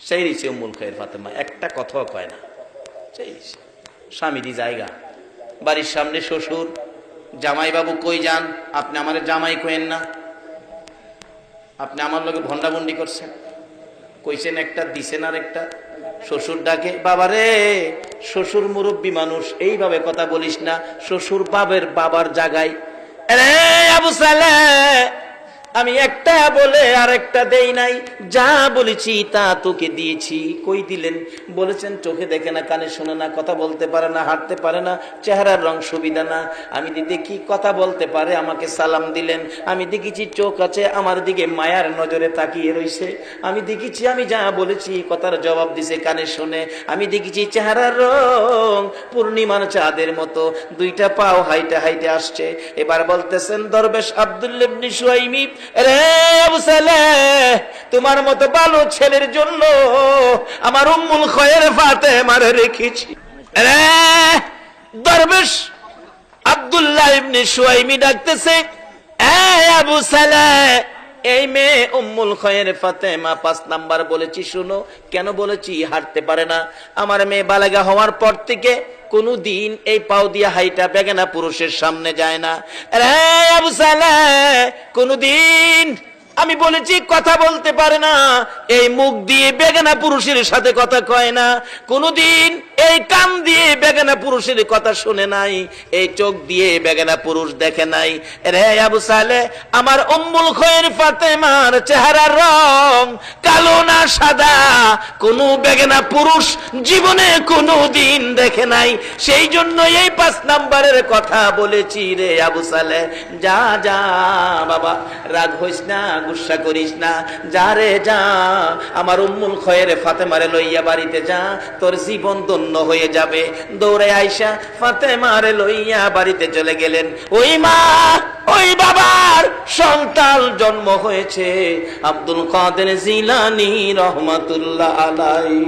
সেই রয়েছে উম্মুল খয়ের ফাতেমা, একটা কথাও কয় না। সেই স্বামীরই জায়গা, বাড়ির সামনে শ্বশুর, জামাই বাবু কই যান? আপনি আমার জামাই কইেন না, আপনি আমার লগে ভন্ডাবন্ডি করছেন, কইছেন একটা দিছেন আর একটা। শ্বশুর ডাকে, বাবারে, শ্বশুর মুরব্বী মানুষ, এইভাবে কথা বলিস না, শ্বশুর বাবার জায়গায়। রে আবু সালে, আমি একটা বলে আর একটা দেই নাই, যা বলেছি তা তোকে দিয়েছি। কই দিলেন? বলেছেন চোখে দেখে না, কানে শোনে না, কথা বলতে পারে না, হাঁটতে পারে না, চেহারার রং সুবিধা না। আমি দেখি কথা বলতে পারে, আমাকে সালাম দিলেন। আমি দেখেছি চোখ আছে, আমার দিকে মায়ার নজরে তাকিয়ে রইছে। আমি দেখেছি আমি যা বলেছি কথার জবাব দিছে, কানে শোনে। আমি দেখেছি চেহারার রং পূর্ণিমার চাঁদের মতো, 2টা পাও হাইটে হাইটে আসছে। এবার বলতেছেন, দরবেশ আব্দুল্লাহ ইবনে সুয়াইমি, রে আবু সালেহ, তোমার মতো ভালো ছেলের জন্য আমার উম্মুল খয়ের ফাতেমারে রেখেছি। রে দরবেশ আব্দুল্লাহ ইবনে সুয়াইমি ডাকতেছে, এ আবু সালেহ, এই মেয়ে উম্মুল খয়ের ফাতেমা 5 নাম্বার বলেছি, শুনো। কেন বলেছি? হাঁটতে পারে না। আমার মেয়ে বালেগা হওয়ার পর থেকে কোনো দিন এই পাও দিয়া হাইটা বেগানা পুরুষের সামনে যায় না। রে আবু সালেহ, কোনদিন আমি বলেছি কথা বলতে পারে না, এই মুখ দিয়ে বেগানা পুরুষের সাথে কথা কয় না, কোনদিন এই কান দিয়ে বেগানা পুরুষের কথা শুনে নাই, এই চোখ দিয়ে বেগানা পুরুষ দেখে নাই। রে আবু সালেহ, আমার উম্মুল খয়ের ফাতেমার চেহারার রং কালো না সাদা, কোন বেগানা পুরুষ জীবনে কোনদিন দেখে নাই। সেই জন্য এই 5 নাম্বারের কথা বলেছি। রে আবু সালেহ, যা যা বাবা, রাগ হইস না, গুসা করিস না, যা রে যা, আমার উম্মুল খয়ের ফাতেমারে লইয়া বাড়িতে যা, তোর জীবন ধন্য হয়ে যাবে। দৌড়ে আইসা ফাতেমারে লইয়া বাড়িতে চলে গেলেন। ওই মা, ওই বাবার সন্তান জন্ম হয়েছে আব্দুল কাদের জিলানী রহমাতুল্লাহ আলাইহি।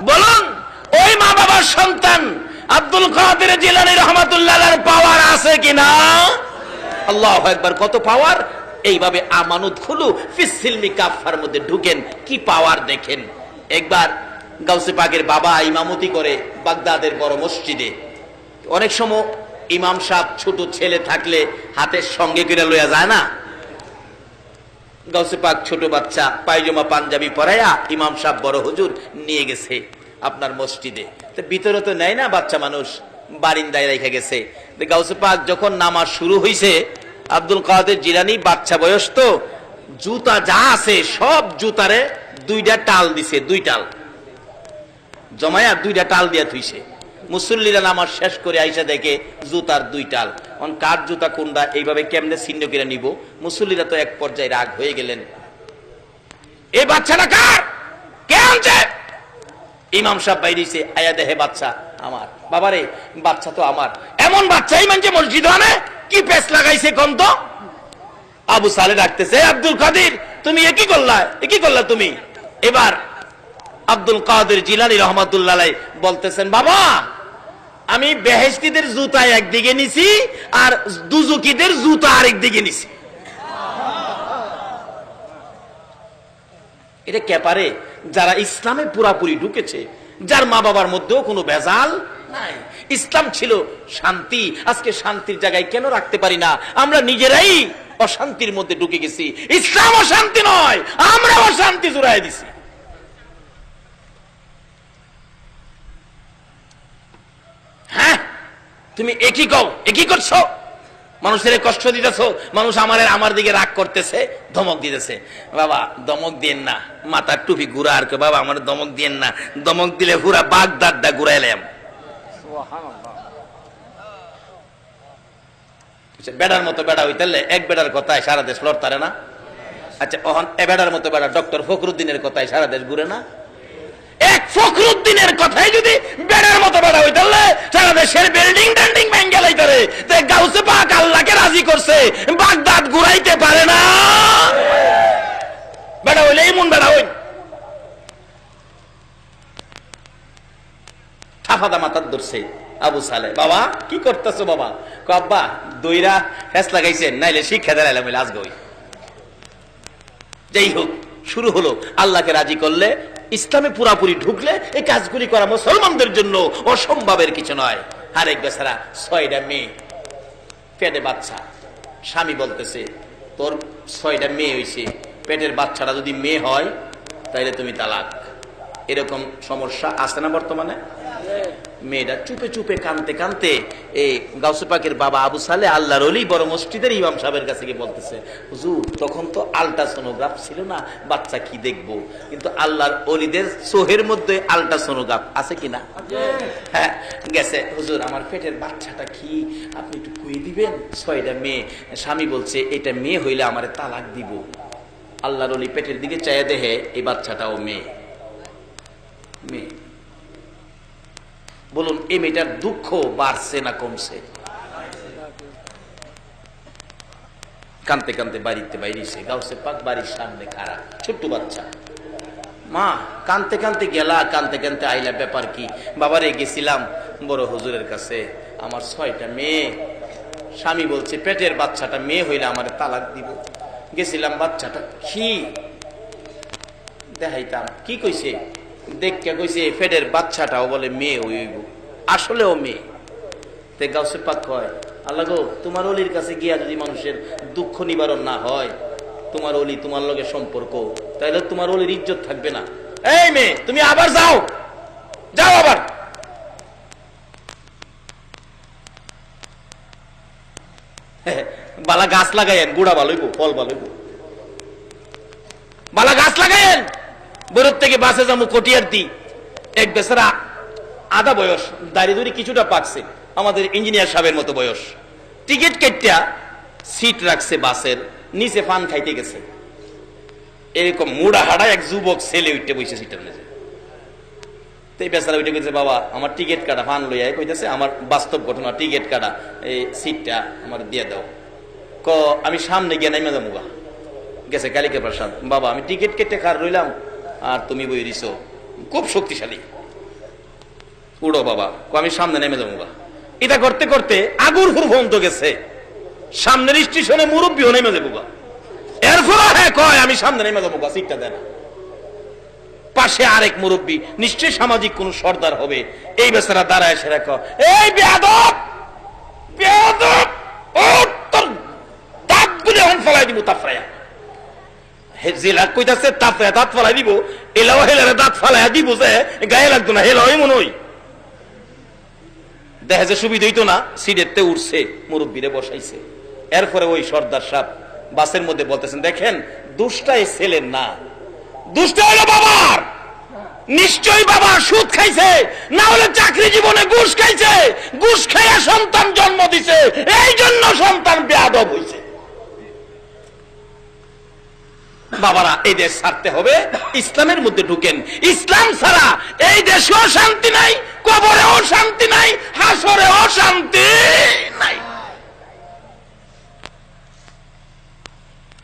বলুন, ওই মা বাবার সন্তান আব্দুল কাদের জিলানী রহমাতুল্লাহ আলাইহির পাওয়ার আছে কিনা? আল্লাহু আকবার, কত পাওয়ার! এইভাবে আমানত খুলু ফিসিলমি কাফার মধ্যে ঢুকেন, কি পাওয়ার দেখেন। একবার গাউসে পাকের বাবা ইমামতি করে বাগদাদের বড় মসজিদে। অনেক সময় ইমাম সাহেব ছোট ছেলে থাকলে হাতের সঙ্গে করে লইয়া যায় না। গাউসে পাক ছোট বাচ্চা পায়জামা পাঞ্জাবি পরাইয়া ইমাম সাহেব বড় হুজুর নিয়ে গেছে আপনার মসজিদে। তো ভিতরে তো নেয় না, বাচ্চা মানুষ বারিন্দায় রেখে গেছে। গাউসে পাক যখন নামাজ শুরু হয়েছে, আব্দুল কাদের জিলানী বাচ্চা বয়স তো, জুতা যা আছে সব জুতারে 2টা টাল দিছে, 2 টাল জমায়া 2টা টাল দিয়া থুইছে। মুসল্লিরা নামাজ শেষ করে আইসা দেখে জুতার 2 টাল। কার জুতা কোনটা, এইভাবে কেমনে ছিন্ন করে নিব? মুসল্লিরা তো এক পর্যায়ে রাগ হয়ে গেলেন, এই বাচ্চাটা কার, কে আনছে? ইমাম সাহেব বাইরেছে, আয়া দেহে বাচ্চা আমার। বাবারে, বাচ্চা তো আমার। এমন বাচ্চাই মানছে মসজিদ আনে, কি পেছ লাগাইছে কোন তো? আবু সালে ডাকতেছে, আব্দুল কাদের, তুমি একই করলা তুমি। এবার আব্দুল কাদের জিলানী রহমাতুল্লাহ আলাইহি বলতেছেন, বাবা, আমি বেহেশতীদের জুতা একদিকে নিছি আর দুজুকিদের জুতা আরেক দিকে নিছি। এটা কে পারে? যারা ইসলামে পুরাপুরি ঢুকেছে, যার মা বাবার মধ্যেও কোনো ভেজাল নাই। ইসলাম ছিল শান্তি, আজকে শান্তির জায়গায় কেন রাখতে পারি না? আমরা নিজেরাই অশান্তির মধ্যে ঢুকে গেছি। ইসলাম অশান্তি নয়, আমরা অশান্তি জুড়াই দিছি। হ্যাঁ, তুমি একই করছো, মানুষের কষ্ট দিতেছো, মানুষ আমার দিকে রাগ করতেছে, ধমক দিতেছে। বাবা, ধমক দিয়েন না, মাথার টুপি ঘুরা আর কে, বাবা আমার ধমক দিয়েন না, ধমক দিলে পুরা বাগদাদটা ঘুরাইলাম। বেড়ার মতো বেড়া হইতে এক বেড়ার কথায় সারা দেশ লড়তারে না। আচ্ছা অহন এ বেড়ার মতো বেড়া ডক্টর ফখরুদ্দিনের কথায় সারা দেশ ঘুরে না? এক ফখরুদ্দিনের কথাই যদি বেড়ার মতো বেড়া হই তাহলে সারা দেশের বিল্ডিং টেন্ডিং ভেঙে লাইতারে। গাউসে পাক আল্লাহকে রাজি করছে, বাগদাদ ঘুরাইতে পারে না। বেড়া হইলে এমন বেড়া হই থাফাদা মাথার ধরছে আবু সালে। বাবা কি করতেছো বাবা? আব্বা দইরা ফেস লাগাইছেন, নাইলে শিক্ষা দেলাইলাম আজকে। যাই হোক, শুরু হলো। আল্লাহকে রাজি করলে, ইসলামে পুরাপুরি ঢুকলে এই কাজগুলি করা মুসলমানদের জন্য অসম্ভবের কিছু নয়। আরেক বেচারা 6টা মেয়ে, পেটে বাচ্চা। স্বামী বলতেছে তোর 6টা মেয়ে হয়েছে, পেটের বাচ্চাটা যদি মেয়ে হয় তাইলে তুমি তালাক। এরকম সমস্যা আছে না বর্তমানে? মেয়েটা চুপে চুপে কানতে কানতে এই গাউসে পাকের বাবা আবু সালে আল্লাহর ওলি বড় মসজিদের ইমাম সাহেবের কাছে গিয়ে বলতেছে, হুজুর তখন তো আল্ট্রাসোনোগ্রাফ ছিল না, বাচ্চা কি দেখবো? কিন্তু আল্লাহর ওলিদের সোহের মধ্যে আল্ট্রাসোনোগ্রাফ আছে কিনা? হ্যাঁ গেছে। হুজুর আমার পেটের বাচ্চাটা কি, আপনি একটু কুয়ে দিবেন? 6টা মেয়ে। স্বামী বলছে এটা মেয়ে হইলে আমারে তালাক দিব। আল্লাহর ওলি পেটের দিকে চাইয়া দেখে এই বাচ্চাটাও মেয়ে। মেয়ে। বলুন এই মেয়েটার দুঃখ বাড়ছে না কমছে? কানতে কানতে বাড়িতে বাইরেছে। গাউসে পাক বাড়ির সামনে খাড়া, ছোট্ট বাচ্চা। মা কানতে কানতে গেলা, কানতে কানতে আইলা, ব্যাপার কি? বাবারে গেছিলাম বড় হুজুরের কাছে, আমার 6টা মেয়ে। স্বামী বলছে পেটের বাচ্চাটা মেয়ে হইলে আমার তালাক দিব। গেছিলাম, বাচ্চাটা কি দেখাইতাম। কি কইছে? দেখে কইছে পেটের বাচ্চাটাও বলে মেয়ে হইব, আসলেও মেয়ে। তে গাউসে পাক কয়, আল্লাহ গো, তোমার অলির কাছে গিয়া যদি মানুষের দুঃখ নিবারণ না হয়, তোমার অলি তোমার লগে সম্পর্ক, তাহলে তোমার অলির ইজ্জত থাকবে না। এই মেয়ে তুমি আবার যাও, যাও আবার। বালা গাছ লাগাইয়েন, গুড়া ভালো হইব, ফল ভালো হইব। বালা গাছ লাগাইয়েন। বরফ থেকে বাসে যাবো কটিয়ার দি। এক বেচারা আধা বয়স, দাঁড়িয়ে দড়ি কিছুটা পাকছে, আমাদের ইঞ্জিনিয়ার সাহেবের মতো বয়স। টিকিট কেটটা সিট রাখছে বাসের নিচে, পান খাইতে গেছে। এরকম মুড়া হাড়া এক যুবক ছেলে উঠতে বসে সিটের নিচে। বেচারা উঠে গেছে, বাবা আমার টিকিট কাটা। পান লইয়া কইতেছে আমার বাস্তব ঘটনা, টিকিট কাটা, এই সিটটা আমার দিয়ে দাও। আমি সামনে গিয়ে নাইমা যাবো। গেছে কালিকা প্রসাদ, বাবা আমি টিকিট কেটে কার রইলাম আর তুমি বই দিছো, খুব শক্তিশালী, উড়ো বাবা। আমি সামনে নেমে যাবো। এটা করতে করতে আগুর হুর ভন্ত গেছে, সামনের স্টেশনে মুরব্বীও নেমে যাবো। এরপর হ্যাঁ কয় আমি সামনে নেমে যাবো, সিটটা দেন। পাশে আরেক মুরব্বী, নিশ্চয় সামাজিক কোন সর্দার হবে। এই বেচারা দাঁড়ায় সেরা কয়, এই বেয়াদব বেয়াদব, ও তোর দাঁত গুলি এখন ফলাই দিব তাফরায়া। জেলা কইতাছে তাফরায়া দাঁত ফলাই দিব, এলাও হেলারে দাঁত ফালাইয়া দিব যে গায়ে লাগতো না, হেলা এমন হই। দেখা যে সুবিধা হইতো না, সিটেতে উঠছে, মুরব্বীরে বসাইছে। এরপরে ওই সর্দার সাহেব বাসের মধ্যে বলতেছেন, দেখেন দোষটা এই ছেলের না, দোষটা হলো বাবার। নিশ্চয়ই বাবা সুদ খাইছে, না হলে চাকরি জীবনে ঘুষ খাইছে, ঘুষ খাইয়া সন্তান জন্ম দিছে, এই জন্য সন্তান বেয়াদব হইছে। বাবারা এই দেশ ছাড়তে হবে, ইসলামের মধ্যে ঢুকেন। ইসলাম ছাড়া এই দেশেও শান্তি নাই, কবরেও শান্তি নাই, হাসরেও শান্তি নাই।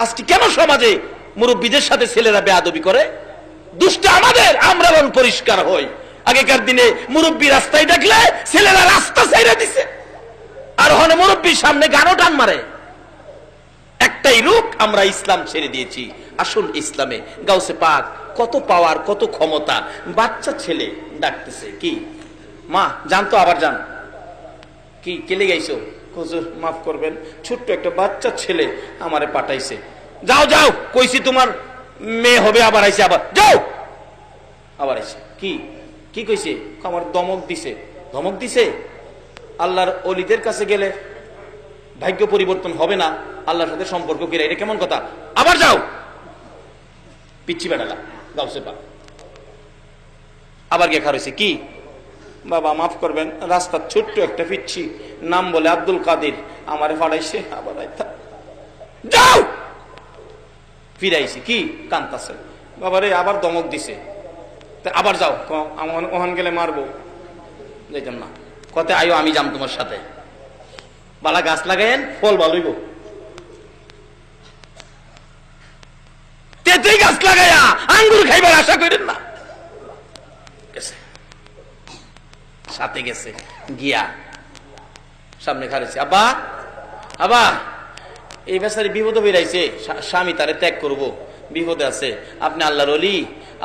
আজকে কেন সমাজে মুরব্বীদের সাথে ছেলেরা বেয়াদবি করে? দুষ্ট আমাদের, আমরা বরং পরিষ্কার হই। আগেকার দিনে মুরব্বী রাস্তায় দেখলে ছেলেরা রাস্তা ছাইড়া দিছে, আর ওখানে মুরব্বীর সামনে গানও টান মারে। একটাই রূপ, আমরা ইসলাম ছেড়ে দিয়েছি। আসল ইসলামে গাউসে পাক কত পাওয়ার, কত ক্ষমতা। বাচ্চা ছেলে ডাকতেছে, কি মা জানতো, আবার যান। কি কেলে গাইছো? হুজুর মাফ করবেন, ছোট্ট একটা বাচ্চা ছেলে আমারে পাঠাইছে। যাও যাও, কইছি তোমার মেয়ে হবে, আবার আইছে, আবার যাও, আবার আইছে। কি কি কইছে? আমার দমক দিছে। ধমক দিছে? আল্লাহর ওলিদের কাছে গেলে ভাগ্য পরিবর্তন হবে না, আল্লাহর সাথে সম্পর্ক কিরা, এটা কেমন কথা? আবার যাও। পিচ্ছি বেড়ালা গাউসে পাক আবার গিয়ে খারইছে। কি বাবা মাফ করবেন, রাস্তার ছোট্ট একটা পিচ্ছি, নাম বলে আব্দুল কাদের, আমারে ফাড়াইছে, আবার যাও। ফিরাইছি, কি কান্তাছে, বাবারে আবার দমক দিছে, আবার যাও, ওখান গেলে মারবো, যাইতাম না, কত আয়ো আমি যাম তোমার সাথে, বালা গাছ লাগাইন ফল ভালোইব, তেতেই গাছ লাগাইয়া আঙ্গুর খাইবার আশা করেন না। সাথে গেছে, গিয়া সামনে খারেছে, আব্বা আব্বা এই বেচারি বিপদে বেরাইছে, স্বামী তারে ত্যাগ করব, বিপদে আছে, আপনি আল্লাহর ওলি,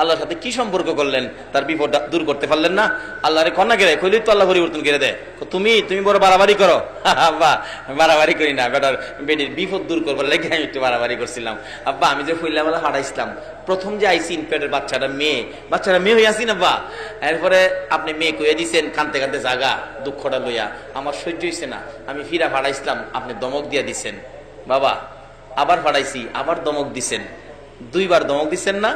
আল্লাহর সাথে কি সম্পর্ক করলেন, তার বিপদ দূর করতে পারলেন না, আল্লাহরে কন্যা গেলে কইলি তো আল্লাহ পরিবর্তন করে দেয়, তুমি বড় বাড়াবাড়ি করো, আব্বা বাড়াবাড়ি করি না, বেটার বেটির বিপদ দূর করবার লেগে আমি একটু বাড়াবাড়ি করছিলাম, আব্বা আমি যে ফুল্লা বেলা হাঁটাইছিলাম, প্রথম যে আইসি পেটের বাচ্চাটা মেয়ে হয়ে আসি না বা, এরপরে আপনি মেয়ে কইয়া দিচ্ছেন, কানতে কানতে জাগা দুঃখটা লইয়া, আমার সহ্য হইছে না, আমি ফিরা ফাড়াইছিলাম, আপনি দমক দিয়া দিচ্ছেন, বাবা আবার ফাড়াইছি, আবার দমক দিচ্ছেন, 2 বার দমক দিচ্ছেন না,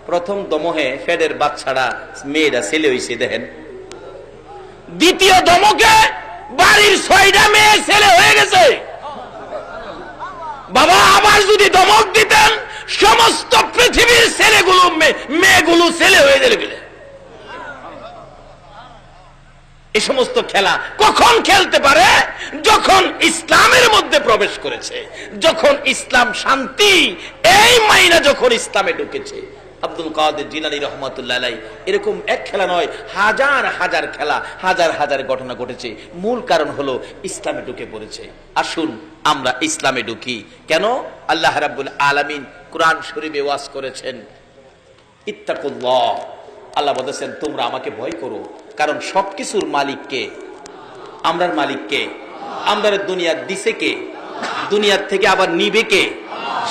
প্রথম দমহে ফেডের বাচ্চাটা মেয়েরা ছেলে হইছে দেখেন, দ্বিতীয় দমকে বাড়ির 6টা মেয়ে ছেলে হয়ে গেছে, বাবা আবার যদি দমক দিতেন সমস্ত পৃথিবীর ছেলেগুলো মেয়েগুলো ছেলে হয়ে গেলে। এই সমস্ত খেলা কখন খেলতে পারে, যখন ইসলামের মধ্যে প্রবেশ করেছে, যখন ইসলাম শান্তি, এই মাইনা যখন ইসলামে ঢুকেছে। আব্দুল কাদের জিলানী রহমাতুল্লাহ আলাইহি এরকম এক খেলা নয়, হাজার হাজার খেলা, হাজার হাজার ঘটনা ঘটেছে, মূল কারণ হলো ইসলামে ঢুকে পড়েছে। আসুন আমরা ইসলামে ঢুকি। কেন? আল্লাহ রাব্বুল আলামিন কোরআন শরীফে ওয়াজ করেছেন, ইত্তাকুল্লাহ, আল্লাহ বলেছেন তোমরা আমাকে ভয় করো, কারণ সবকিছুর মালিক কে? আমরার মালিক কে? আমরা দুনিয়ার দিছে কে? দুনিয়ার থেকে আবার নিবে কে?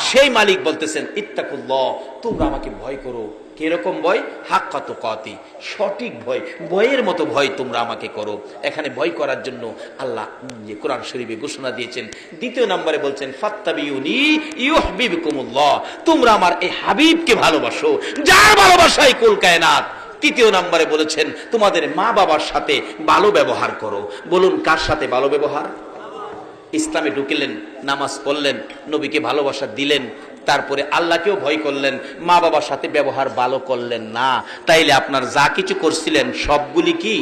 সেই মালিক বলতেছেন ইত্তাকুল্লাহ, তোমরা আমাকে ভয় করো। কিরকম ভয়? হাক্কা তুকাতি, সঠিক ভয়, ভয়ের মতো ভয় তোমরা আমাকে করো। এখানে ভয় করার জন্য আল্লাহ কোরআন শরীফে ঘোষণা দিয়েছেন। দ্বিতীয় নম্বরে বলছেন ফাত্তাবিউনি ইউহিব্বুকুমুল্লাহ, তোমরা আমার এই হাবিবকে ভালোবাসো, যার ভালোবাসায় কুল কায়নাত। তৃতীয় নম্বরে বলেছেন তোমাদের মা বাবার সাথে ভালো ব্যবহার করো। বলুন কার সাথে ভালো ব্যবহার? ইসলামে ঢুকলেন, নামাজ পড়লেন, নবীকে ভালোবাসা দিলেন, তারপরে আল্লাহকেও ভয় করলেন, মা বাবার সাথে ব্যবহার ভালো করলেন না, তাইলে আপনার যা কিছু করছিলেন সবগুলি কি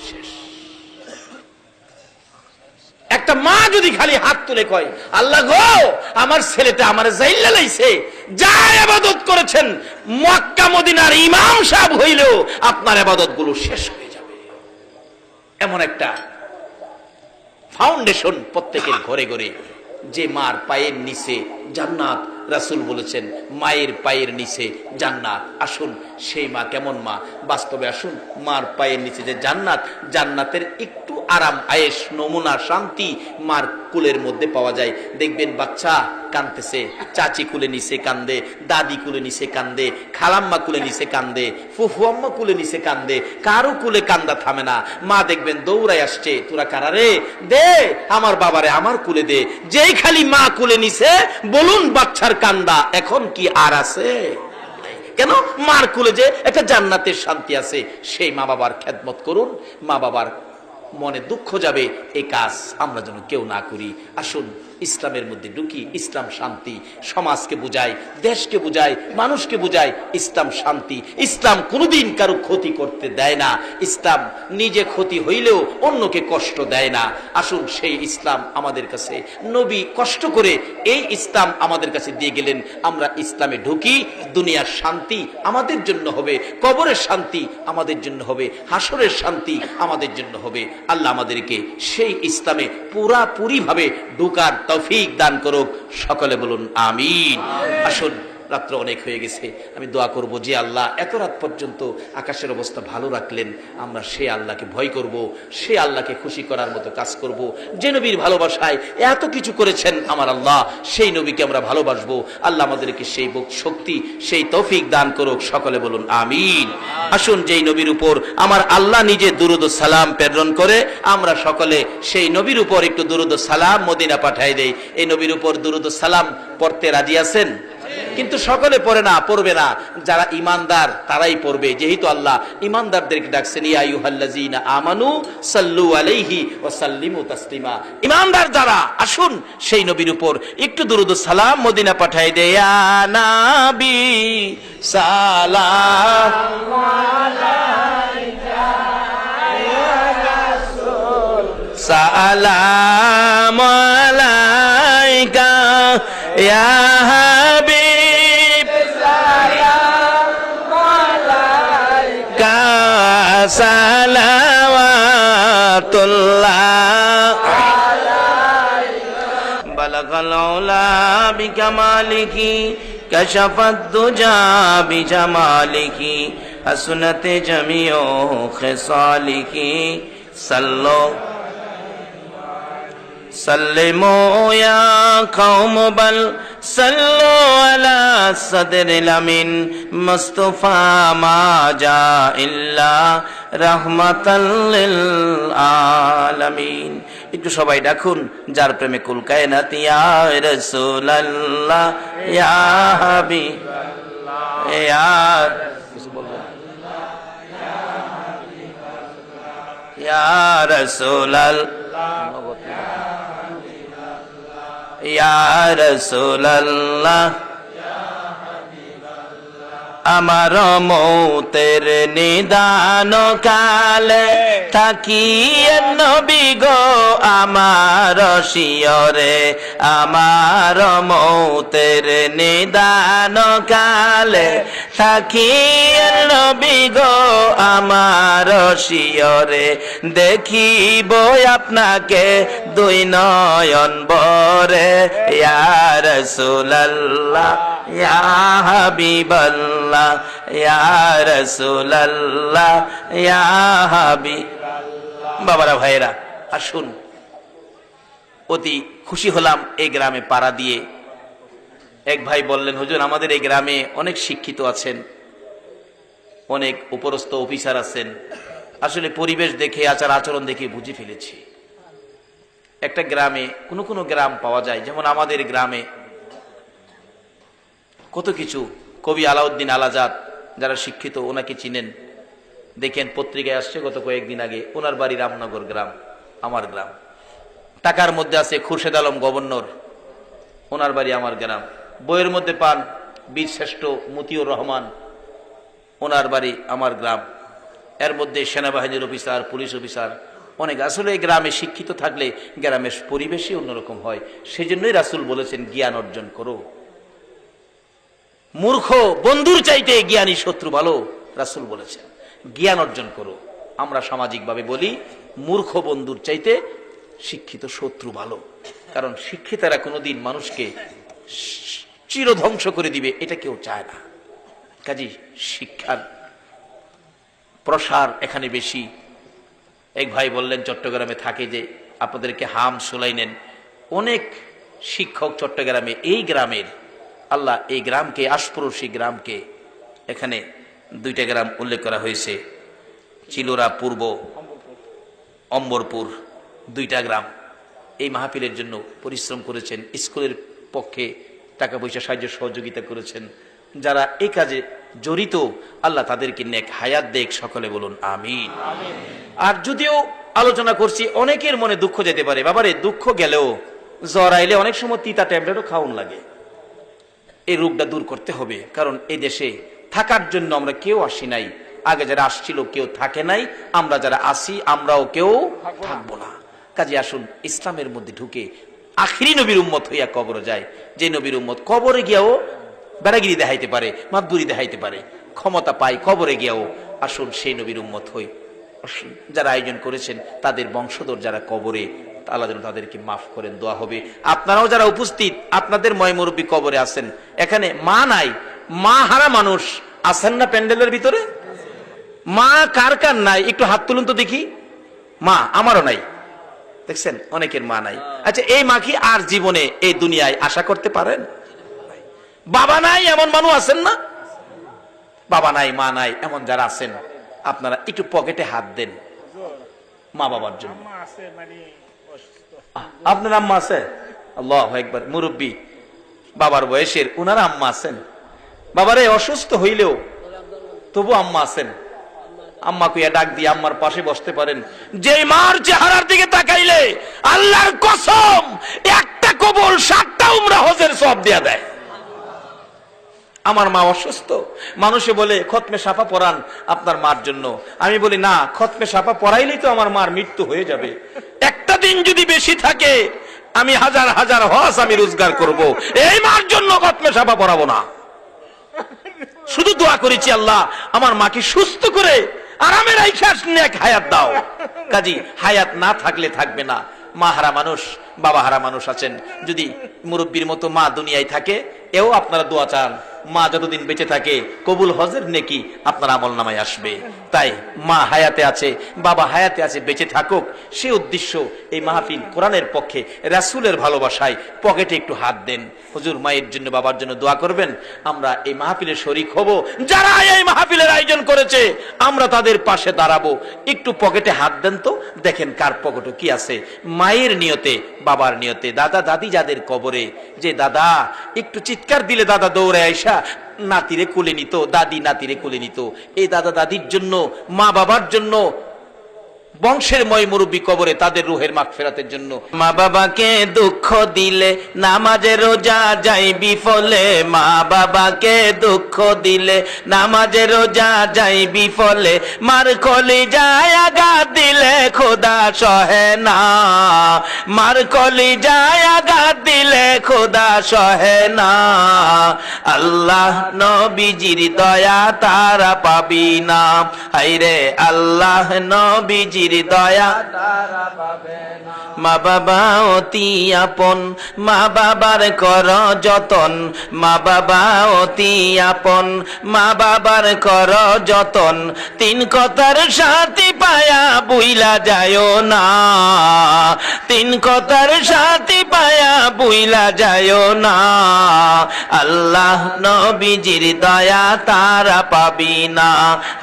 শেষ। একটা মা যদি খালি হাত তুলে কয় আল্লাহ গো আমার ছেলেটা আমার জাইল্লা লাইছে, যা ইবাদত করেছেন মক্কা মদিনার ইমাম সাহেব হইলেও আপনার ইবাদত গুলো শেষ হয়ে যাবে। এমন একটা ফাউন্ডেশন প্রত্যেকের ঘরে ঘরে, যে মার পায়ের নিচে জান্নাত। রাসূল বলেছেন মায়ের পায়ের নিচে জান্নাত। আসুন সেই মা কেমন মা, বাস্তবে আসুন মার পায়ের নিচে যে জান্নাত, জান্নাতের একটু আরাম আয়েশ নমুনা শান্তি মার কুলের মধ্যে পাওয়া যায়। দেখবেন বাচ্চা কাঁদতেছে, চাচি কুলে নিচে কান্দে, দাদি কুলে নিচে কান্দে, খালাম্মা কুলে নিচে কান্দে, ফুফু আম্মা কুলে নিচে কান্দে, কারো কুলে কান্দা থামে না। মা দেখবেন দৌড়ায় আসছে, তোরা কারারে দে আমার বাবারে আমার কুলে দে। যেই খালি মা কুলে নিছে, বলুন বাচ্চার কান্দা এখন কি আর আছে? কেন? মার কুলে যে একটা জান্নাতের শান্তি আছে। সেই মা বাবার খেদমত করুন, মা বাবার মনে দুঃখ যাবে, এই কাজ আমরা যেন কেউ না করি। আসুন ইসলামের মধ্যে ঢুকি। ইসলাম শান্তি, সমাজকে বুঝায়, দেশকে বুঝায়, মানুষকে বুঝায়। ইসলাম শান্তি, ইসলাম কোনোদিন কারো ক্ষতি করতে দেয় না, ইসলাম নিজে ক্ষতি হইলেও অন্যকে কষ্ট দেয় না। আসুন সেই ইসলাম আমাদের কাছে নবী কষ্ট করে এই ইসলাম আমাদের কাছে দিয়ে গেলেন, আমরা ইসলামে ঢুকি। দুনিয়ার শান্তি আমাদের জন্য হবে, কবরের শান্তি আমাদের জন্য হবে, হাসরের শান্তি আমাদের জন্য হবে। আল্লাহ আমাদেরকে সেই ইসলামে পুরাপুরি ভাবে ঢুকার তৌফিক দান করুক। সকলে বলুন আমিন। আসুন, রাত্র অনেক হয়ে গেছে, আমি দোয়া করব যে আল্লাহ এত রাত পর্যন্ত আকাশের অবস্থা ভালো রাখলেন, আমরা সেই আল্লাহকে ভয় করব, সেই আল্লাহকে খুশি করার মতো কাজ করব। যে নবীর ভালোবাসায় এত কিছু করেছেন আমার আল্লাহ, সেই নবীকে আমরা ভালোবাসবো। আল্লাহ আমাদেরকে সেই শক্তি, সেই তৌফিক দান করুক। সকলে বলুন আমিন। আসুন, যেই নবীর উপর আমার আল্লাহ নিজে দুরুদ ও সালাম প্রেরণ করে, আমরা সকলে সেই নবীর উপর একটু দুরুদ ও সালাম মদিনা পাঠাই দেই। এই নবীর উপর দুরুদ ও সালাম পড়তে রাজি আছেন? কিন্তু সকলে পড়ে না, পড়বে না। যারা ইমানদার তারাই পড়বে, যেহেতু আল্লাহ ইমানদারদেরকে ডাকছেন, ইয়া আইয়ুহাল্লাযীনা আমানু সাল্লু আলাইহি ওয়া সাল্লিমু তাসলিমা। ইমানদার যারা, আসুন সেই নবীর উপর একটু দুরূদ ও সালাম মদিনা পাঠায় দেয়। ইয়া নবী সালাম সালাম আলাইকা ইয়া হাবিব সালাম আলাইকা সালাওয়াতুল্লাহ আলাইকা বালাগাল উলা বিকামালিহি কাশাফাদ দুজা বিজামালিহি হাসনাত জামিউ খিসালিহি সাল্লু سلموا يا قوم بل صلوا على صدر الأمين مصطفى ما جاء إلا رحمة للعالمين। একটু সবাই ডাকুন যার প্রেমে কুল কায়নাত, ইয়া রাসূলুল্লাহ ইয়া হাবিবাল্লাহ ইয়া রাসূলুল্লাহ ইয়া রাসূলুল্লাহ আমার মৌতের নিদান কালে থাকিয়ে নবী গো আমার শিয়রে, আমার মৌতের নিদান কালে থাকিয়ে নবী গো আমার শিয়রে, দেখিব আপনাকে দুই নয়ন ভরে, ইয়া রাসূলুল্লাহ ইয়া হাবিবাল্লাহ ইয়া রাসূলুল্লাহ ইয়া হাবিবাল্লাহ। বাবারা ভাইরা, আসুন, অতি খুশি হলাম এই গ্রামে পাড়া দিয়ে। এক ভাই বললেন, হুজুর আমাদের এই গ্রামে অনেক শিক্ষিত আছেন, অনেক উপরস্থ অফিসার আছেন, আসলে পরিবেশ দেখে আচার আচরণ দেখে বুঝে ফেলেছি। একটা গ্রামে কোনো গ্রাম পাওয়া যায়, যেমন আমাদের গ্রামে কত কিছু। কবি আলাউদ্দিন আলাজাদ, যারা শিক্ষিত ওনাকে চিনেন, দেখেন পত্রিকায় আসছে গত কয়েকদিন আগে, ওনার বাড়ি রামনগর গ্রাম, আমার গ্রাম। টাকার মধ্যে আছে খুরশেদ আলম গভর্নর, ওনার বাড়ি আমার গ্রাম। বইয়ের মধ্যে পান বীর শ্রেষ্ঠ মতিউর রহমান, ওনার বাড়ি আমার গ্রাম। এর মধ্যে সেনাবাহিনীর অফিসার, পুলিশ অফিসার অনেক। আসলে এই গ্রামে শিক্ষিত থাকলে গ্রামের পরিবেশই অন্যরকম হয়। সেজন্যই রাসূল বলেছেন, জ্ঞান অর্জন করো। মূর্খ বন্ধুর চাইতে জ্ঞানী শত্রু ভালো, রাসূল বলেছেন, জ্ঞান অর্জন করো। আমরা সামাজিকভাবে বলি, মূর্খ বন্ধুর চাইতে শিক্ষিত শত্রু ভালো, কারণ শিক্ষিতরা কোনোদিন মানুষকে চিরধ্বংস করে দিবে এটা কেউ চায় না। কাজী শিক্ষার প্রসার এখানে বেশি। এক ভাই বললেন চট্টগ্রামে থাকে, যে আপনাদেরকে হাম শুনাইলেন, অনেক শিক্ষক চট্টগ্রামে, এই গ্রামের আল্লাহ এই গ্রামকে, আশপড়শী গ্রামকে, এখানে দুইটা গ্রাম উল্লেখ করা হয়েছে, চিলোরা পূর্ব, অম্বরপুর, দুইটা গ্রাম এই মাহফিলের জন্য পরিশ্রম করেছেন, স্কুলের পক্ষে টাকা পয়সা সাহায্য সহযোগিতা করেছেন। যারা এই কাজে জড়িত, আল্লাহ তাদেরকে নেক হায়াত দেখ, সকলে বলুন আমিন। আর যদিও আলোচনা করছি, অনেকের মনে দুঃখ যেতে পারে, বাবারে দুঃখ গেলেও জ্বর আইলে অনেক সময় তিতা ট্যাবলেটও খাওয়ান লাগে। এই রোগটা দূর করতে হবে, কারণ এই দেশে থাকার জন্য আমরা কেউ আসি নাই। আগে যারা আসছিল কেউ থাকে নাই, আমরা যারা আসি আমরাও কেউ থাকবো না। কাজে আসুন ইসলামের মধ্যে ঢুকে আখিরি নবীর উম্মত হইয়া কবরে যায়। যে নবীর উম্মত কবরে গিয়াও বেড়াগিরি দেখাইতে পারে, মাতবুরি দেখাইতে পারে, ক্ষমতা পায় কবরে গিয়াও, আসুন সেই নবীর উম্মত হই। যারা আয়োজন করেছেন তাদের বংশধর যারা কবরে, আল্লাহ যেন তাদেরকে মাফ করেন, দোয়া হবে। আপনারাও যারা উপস্থিত, আপনাদের ময় মুরব্বী কবরে আছেন, এখানে মা নাই, মা হারা মানুষ আছেন না প্যান্ডেলের ভিতরে? মা কার কার নাই একটু হাত তুলুন তো দেখি। মা আমারও নাই, দেখছেন অনেকের মা নাই। আচ্ছা, এই মা কি আর জীবনে এই দুনিয়ায় আশা করতে পারেন? বাবা নাই এমন মানুষ আছেন না? বাবা নাই, মা নাই এমন যারা আছেন, আপনারা একটু পকেটে হাত দেন মা বাবার জন্য। আপনার আম্মা আছে? আল্লাহু আকবার। মুরব্বী বাবার বয়সের, উনারা আম্মা আছেন, বাবারে অসুস্থ হইলেও তবু আম্মা আছেন, আম্মা কুইয়া ডাক দিয়ে আম্মার পাশে বসতে পারেন। যে মার চেহারার দিকে তাকাইলে আল্লাহর কসম একটা কবুল 7টা উমরা হজের সওয়াব দেয়া দেয়। আমার মা অসুস্থ, মানুষে বলে খতমে সাফা পড়ান আপনার মার জন্য, আমি বলি না, খতমে সাফা পড়াইলেই তো আমার মার মৃত্যু হয়ে যাবে। একটা দিন যদি বেশি থাকে আমি হাজার হাজার হজ আমি রোজগার করব, এই মার জন্য খতমে সাফা পড়াবো না। শুধু দোয়া করেছি, আল্লাহ আমার মাকে সুস্থ করে আরামের নেক হায়াত দাও। কাজী হায়াত না থাকলে থাকবে না। মা হারা মানুষ, বাবা হারা মানুষ আছেন, যদি মুরব্বীর মতো মা দুনিয়ায় থাকে, এও আপনারা দোয়া চান, মা যতদিন বেঁচে থাকে কবুল হজের নেকি আপনার আমল নামায় আসবে। তাই মা হায়াতে আছে, বাবা হায়াতে আছে, বেঁচে থাকুক, সে উদ্দেশ্য এই মাহফিল কোরআনের পক্ষে, রাসূলের ভালোবাসায় পকেটে একটু হাত দেন। হুজুর মায়ের জন্য বাবার জন্য দোয়া করবেন। আমরা এই মাহফিলের শরীক হব, যারা এই মাহফিলের আয়োজন করেছে আমরা তাদের পাশে দাঁড়াবো। একটু পকেটে হাত দেন তো, দেখেন কার পকেটে কি আছে। মায়ের নিয়তে, বাবার নিয়তে, দাদা দাদি যাদের কবরে, যে দাদা একটু চিৎকার দিলে দাদা দৌড়ে আইসা নাতিরে কোলে নিত, দাদি নাতিরে কোলে নিত, এই দাদা দাদির জন্য, মা বাবার জন্য, বংশের ময় মুরব্বী কবরে, তাদের রুহের মাগফিরাতের জন্য। মা বাবাকে দুঃখ দিলে নামাজে রোজা যাই বিফলে, মা বাবাকে দুঃখ দিলে নামাজে রোজা যাই বিফলে, মার কলিজায় আঘাত দিলে খোদা সহে না, মার কলিজায় আঘাত দিলে খোদা সহে না, আল্লাহ নবীজির দয়া তারা পাবি না, হায়রে আল্লাহ নবীজির দয়া তারা পাবে না। মা বাবা অতি আপন, মা বাবার কর যতন, মা বাবা অতি আপন, মা বাবার কর যতন, 3 কথার সাথী পায়া বুইলা যায়ও না, 3 কথার সাথী পায়া বুইলা যায়ও না, আল্লাহ নবীজির দয়া তারা পাবি না,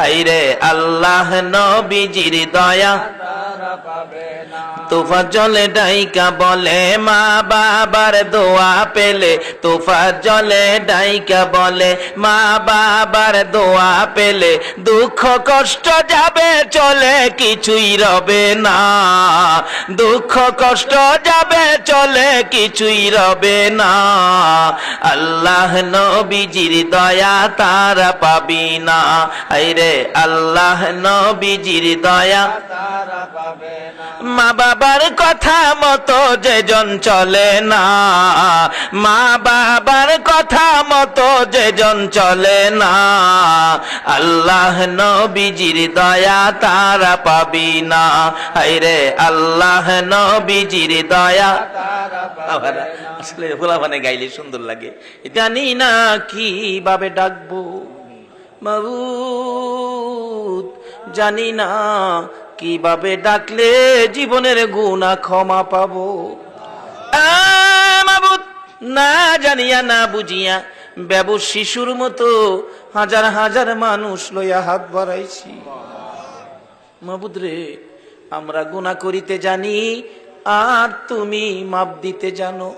হায়রে আল্লাহ নবীজির দয়া তারা পাবে না। তোফা জলে ডাইকা বলে মা বাবার দোয়া পেলে, তোফা জলে ডাইকা বলে মা বাবার দোয়া পেলে, দুঃখ কষ্ট যাবে চলে কিছুই রবে না, দুঃখ কষ্ট যাবে চলে কিছুই রবে না, আল্লাহ নবীজির দয়া তারা পাবি না, হায়রে আল্লাহ নবীজির দয়া তারা পাবে না। মা বাবার কথা মতো যেজন চলে না, মা বাবার কথা মতো যেজন চলে না, আল্লাহ নবীজির দয়া তারা পাবি না, হায়রে আল্লাহ নবীজির দয়া তারা পাবে না। আসলে ফুলাফানে গাইলে সুন্দর লাগে। জানি না কিভাবে ডাকবো মাবুদ, জানি না কিভাবে ডাকলে জীবনের গুনাহ ক্ষমা পাবো, মাবুদ না জানিয়া না বুঝিয়া বেবুস শিশুর মতো হাজার হাজার মানুষ লইয়া হাত বাড়াইছি। মাবুদ রে, আমরা গুনাহ করিতে জানি আর তুমি মাপ দিতে জানো,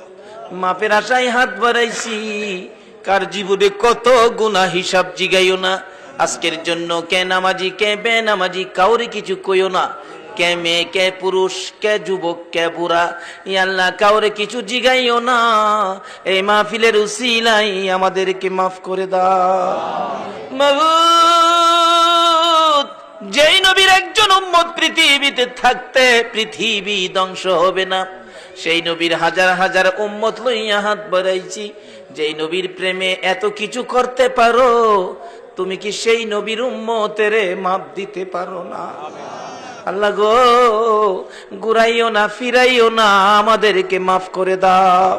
মাপের আশায় হাত বাড়াইছি, কার জীবনে কত গুনাহ হিসাব জিগাইও না। আজকের জন্য কে নামাজি কে বেনামাজি কাউরে কিছু কইও না, কে মেয়ে কে পুরুষ কে যুবক কে বুড়া, আল্লাহ কাউরে কিছু জিগাইও না। এই মাহফিলের উসিলাই আমাদেরকে মাফ করে দাও মাবুদ। যেই নবীর একজন উম্মত পৃথিবীতে থাকতে পৃথিবী ধ্বংস হবে না, সেই নবীর হাজার হাজার উম্মত লইয়া হাত বাড়াইছি। যেই নবীর প্রেমে এত কিছু করতে পারো, তুমি কি সেই নবীর উম্মতের মাপ দিতে পারো না? আল্লাহ গো, ঘুরাইও না ফিরাইও না, আমাদেরকে মাফ করে দাও।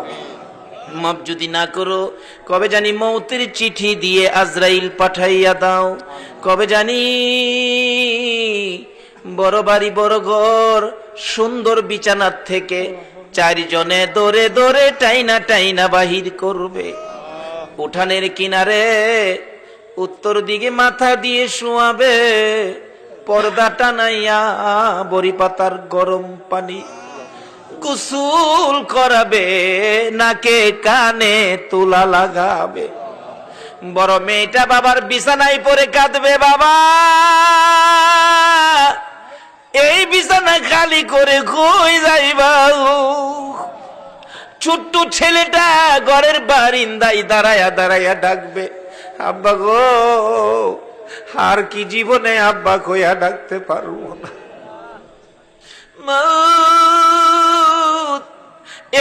মাফ যদি না করো, কবে জানি মৌতের চিঠি দিয়ে আজরাইল পাঠাইয়া দাও, কবে জানি বড় বাড়ি বড় ঘর সুন্দর বিছানার থেকে 4 জনে দৌড়ে দৌড়ে টাইনা টাইনা বাহির করবে। উঠানের কিনারে উত্তর দিকে মাথা দিয়ে শোয়াবে, পর্দা টানাইয়া বড়ি পাতার গরম পানি গোসল করাবে, নাকে কানে তুলা লাগাবে। বড় মেয়েটা বাবার বিছানায় পড়ে কাঁদবে, বাবা এই বিছানা খালি করে কই যাইবা। ছোট্ট ছেলেটা ঘরের বারিন্দায় দাঁড়ায়া দাঁড়ায়া ডাকবে, আব্বা গো, আর কি জীবনে আব্বা কইয়া ডাকতে পারবো না।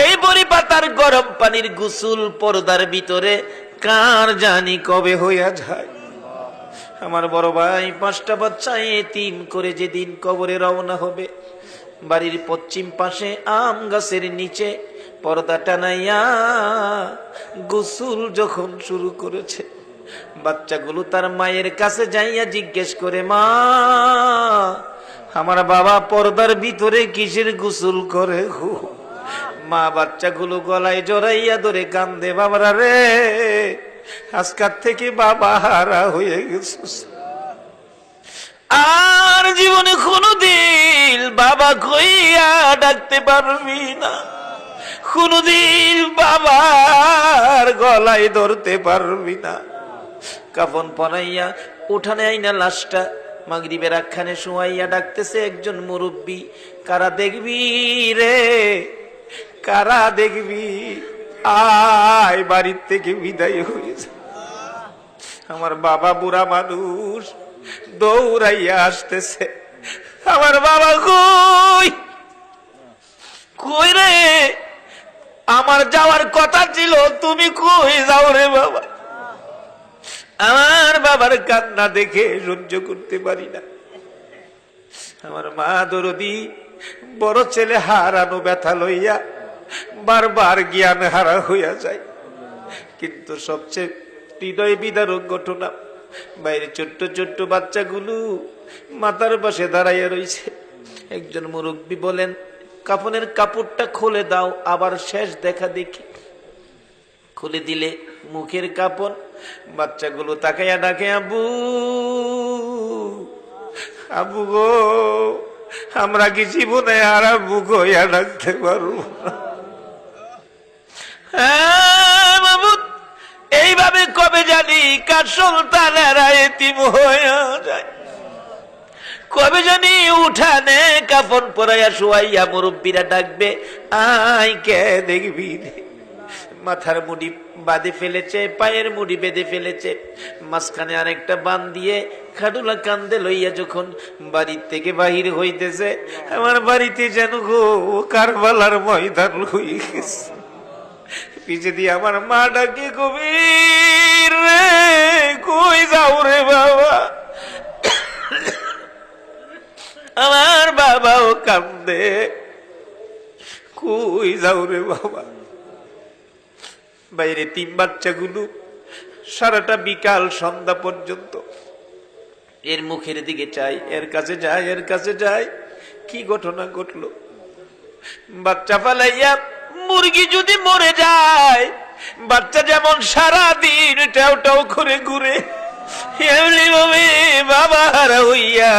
এই বড়ি পাতার গরম পানির গোসল পর্দার ভিতরে কার জানি কবে হইয়া যায়। আমার বড় ভাই 5টা বাচ্চা এতিম করে যেদিন কবরে রওনা হবে, বাড়ির পশ্চিম পাশে আম গাছের নিচে পর্দা টানাইয়া গোসল যখন শুরু করেছে, বাচ্চাগুলো তার মায়ের কাছে যাইয়া জিজ্ঞেস করে, মা আমার বাবা পর্দার ভিতরে কিসের গোসল করে গো? মা বাচ্চাগুলো গলায় জড়াইয়া ধরে কান্দে, বাবারা রে, আজকাল থেকে বাবা হারা হয়ে গেছে, আর জীবনে কোনদিন বাবা কইয়া ডাকতে পারবি না, কোনদিন বাবার গলায় ধরতে পারবি না। কাফন পরাইয়া উঠানে আইনা লাশটা মাগরিবের আখ্যানে শুয়াইয়া ডাকতেছে একজন মুরব্বী, কারা দেখবি রে, কারা দেখবি, আয় বাড়ির থেকে বিদায় হয়েছে। আমার বাবা বুড়া মানুষ দৌড়াইয়া আসতেছে, আমার বাবা কই, কই রে, আমার যাওয়ার কথা ছিল, তুমি কই যাও রে বাবা। আমার বাবার কান্না দেখে সহ্য করতে পারি না। আমার মা দরদি বড় ছেলে হারানো ব্যথা লইয়া বারবার জ্ঞান হারা হইয়া যায়। কিন্তু সবচেয়ে হৃদয় বিদারক ঘটনা, বাইরে ছোট্ট ছোট্ট বাচ্চাগুলো মাথার পাশে দাঁড়াইয়া রইছে। একজন মুরব্বী বলেন, কাফনের কাপড়টা খুলে দাও, আবার শেষ দেখা দেখি। খুলে দিলে মুখের কাপড়, বাচ্চাগুলো তাকাইয়া ডাকে, আবু আবু গো, আমরা কি জীবনে আর আবু গইয়া ডাকতে পারবো না? বাবু এইভাবে কবে জানি কার সন্তানেরা এতিম হইয়া যায়, কবে জানি উঠানে কাফন পরাইয়া শুয়াইয়া মুরব্বীরা ডাকবে, আই কে দেখবি। মাথার মুড়ি বাঁধে ফেলেছে, পায়ের মুড়ি বেঁধে ফেলেছে, মাঝখানে আরেকটা বান দিয়ে খাডুলা কান্দে লইয়া যখন বাড়ির থেকে বাহির হইতেছে, আমার বাড়িতে যেন গো কারবালার ময়দান হয়ে গেছে। পিছে দিয়ে আমার মা ডাকে, কবির রে, কই যাও রে বাবা। আমার বাবাও কান্দে, কই যাও রে বাবা। বাইরে 3 বাচ্চাগুলো সারাটা বিকাল সন্ধ্যা পর্যন্ত এর মুখের দিকে চাই, এর কাছে যায়, এর কাছে যায়। কি ঘটনা ঘটলো? বাচ্চা ফালাইয়া মুরগি যদি মরে যায়, বাচ্চা যেমন সারা দিন টাও টাও করে ঘুরে, এমনি ভাবে বাবা হারা হইয়া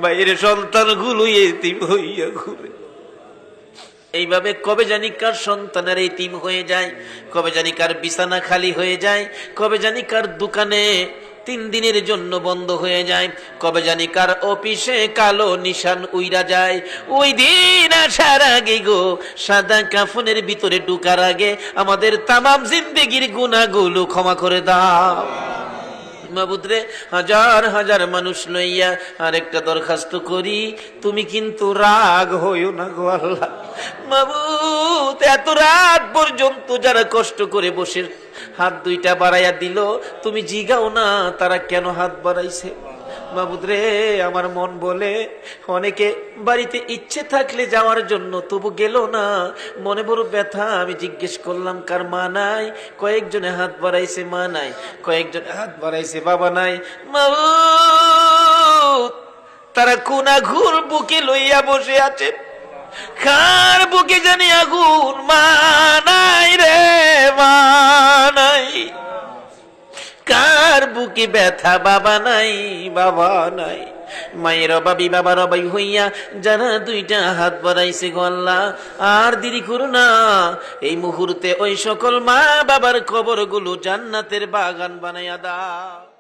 বাইরে সন্তান গুলো এতিম হইয়া ঘুরে। এইভাবে কবে জানি কার সন্তানের এতিম হয়ে যায়, কবে জানি কার বিছানা খালি হয়ে যায়, কবে জানি কার দোকানে 3 দিনের জন্য বন্ধ হয়ে যায়, কবে জানি কার অফিসে কালো নিশান উইরা যায়। ওই দিন আসার আগে গো, সাদা কাফনের ভিতরে ঢুকার আগে আমাদের তামাম জিন্দেগির গুনাহগুলো ক্ষমা করে দাও মাবুদরে। হাজার হাজার মানুষ লইয়া আরেকটা দরখাস্ত করি, তুমি কিন্তু রাগ হইও না গো আল্লাহ। মাবুদ, এত রাত পর্যন্ত যারা কষ্ট করে বসে হাত 2টা বাড়াইয়া দিল, তুমি জিগাও না তারা কেন হাত বাড়াইছে। মাবুদ রে, আমার মন বলে অনেকে বাড়িতে ইচ্ছে থাকলে যাওয়ার জন্য তবু গেল না, মনে বড় ব্যথা। আমি জিজ্ঞেস করলাম কার মা নাই, কয়েকজনে হাত বাড়াইছে মা নাই, কয়েকজনে হাত বাড়াইছে বাবা নাই। মাবুদ, তারা কোন আগুন বুকে লইয়া বসে আছে, কার বুকে জানি আগুন, মা নাই রে, মা নাই, কার বুকে বুকে ব্যথা, বাবা নাই, বাবা নাই। মায়ের অভাবী বাবার অভাবী হইয়া যারা দুইটা হাত বাড়াইছে গো আল্লাহ, আর দেরি করো না, এই মুহূর্তে ওই সকল মা বাবার কবরগুলো জান্নাতের বাগান বানাইয়া দাও।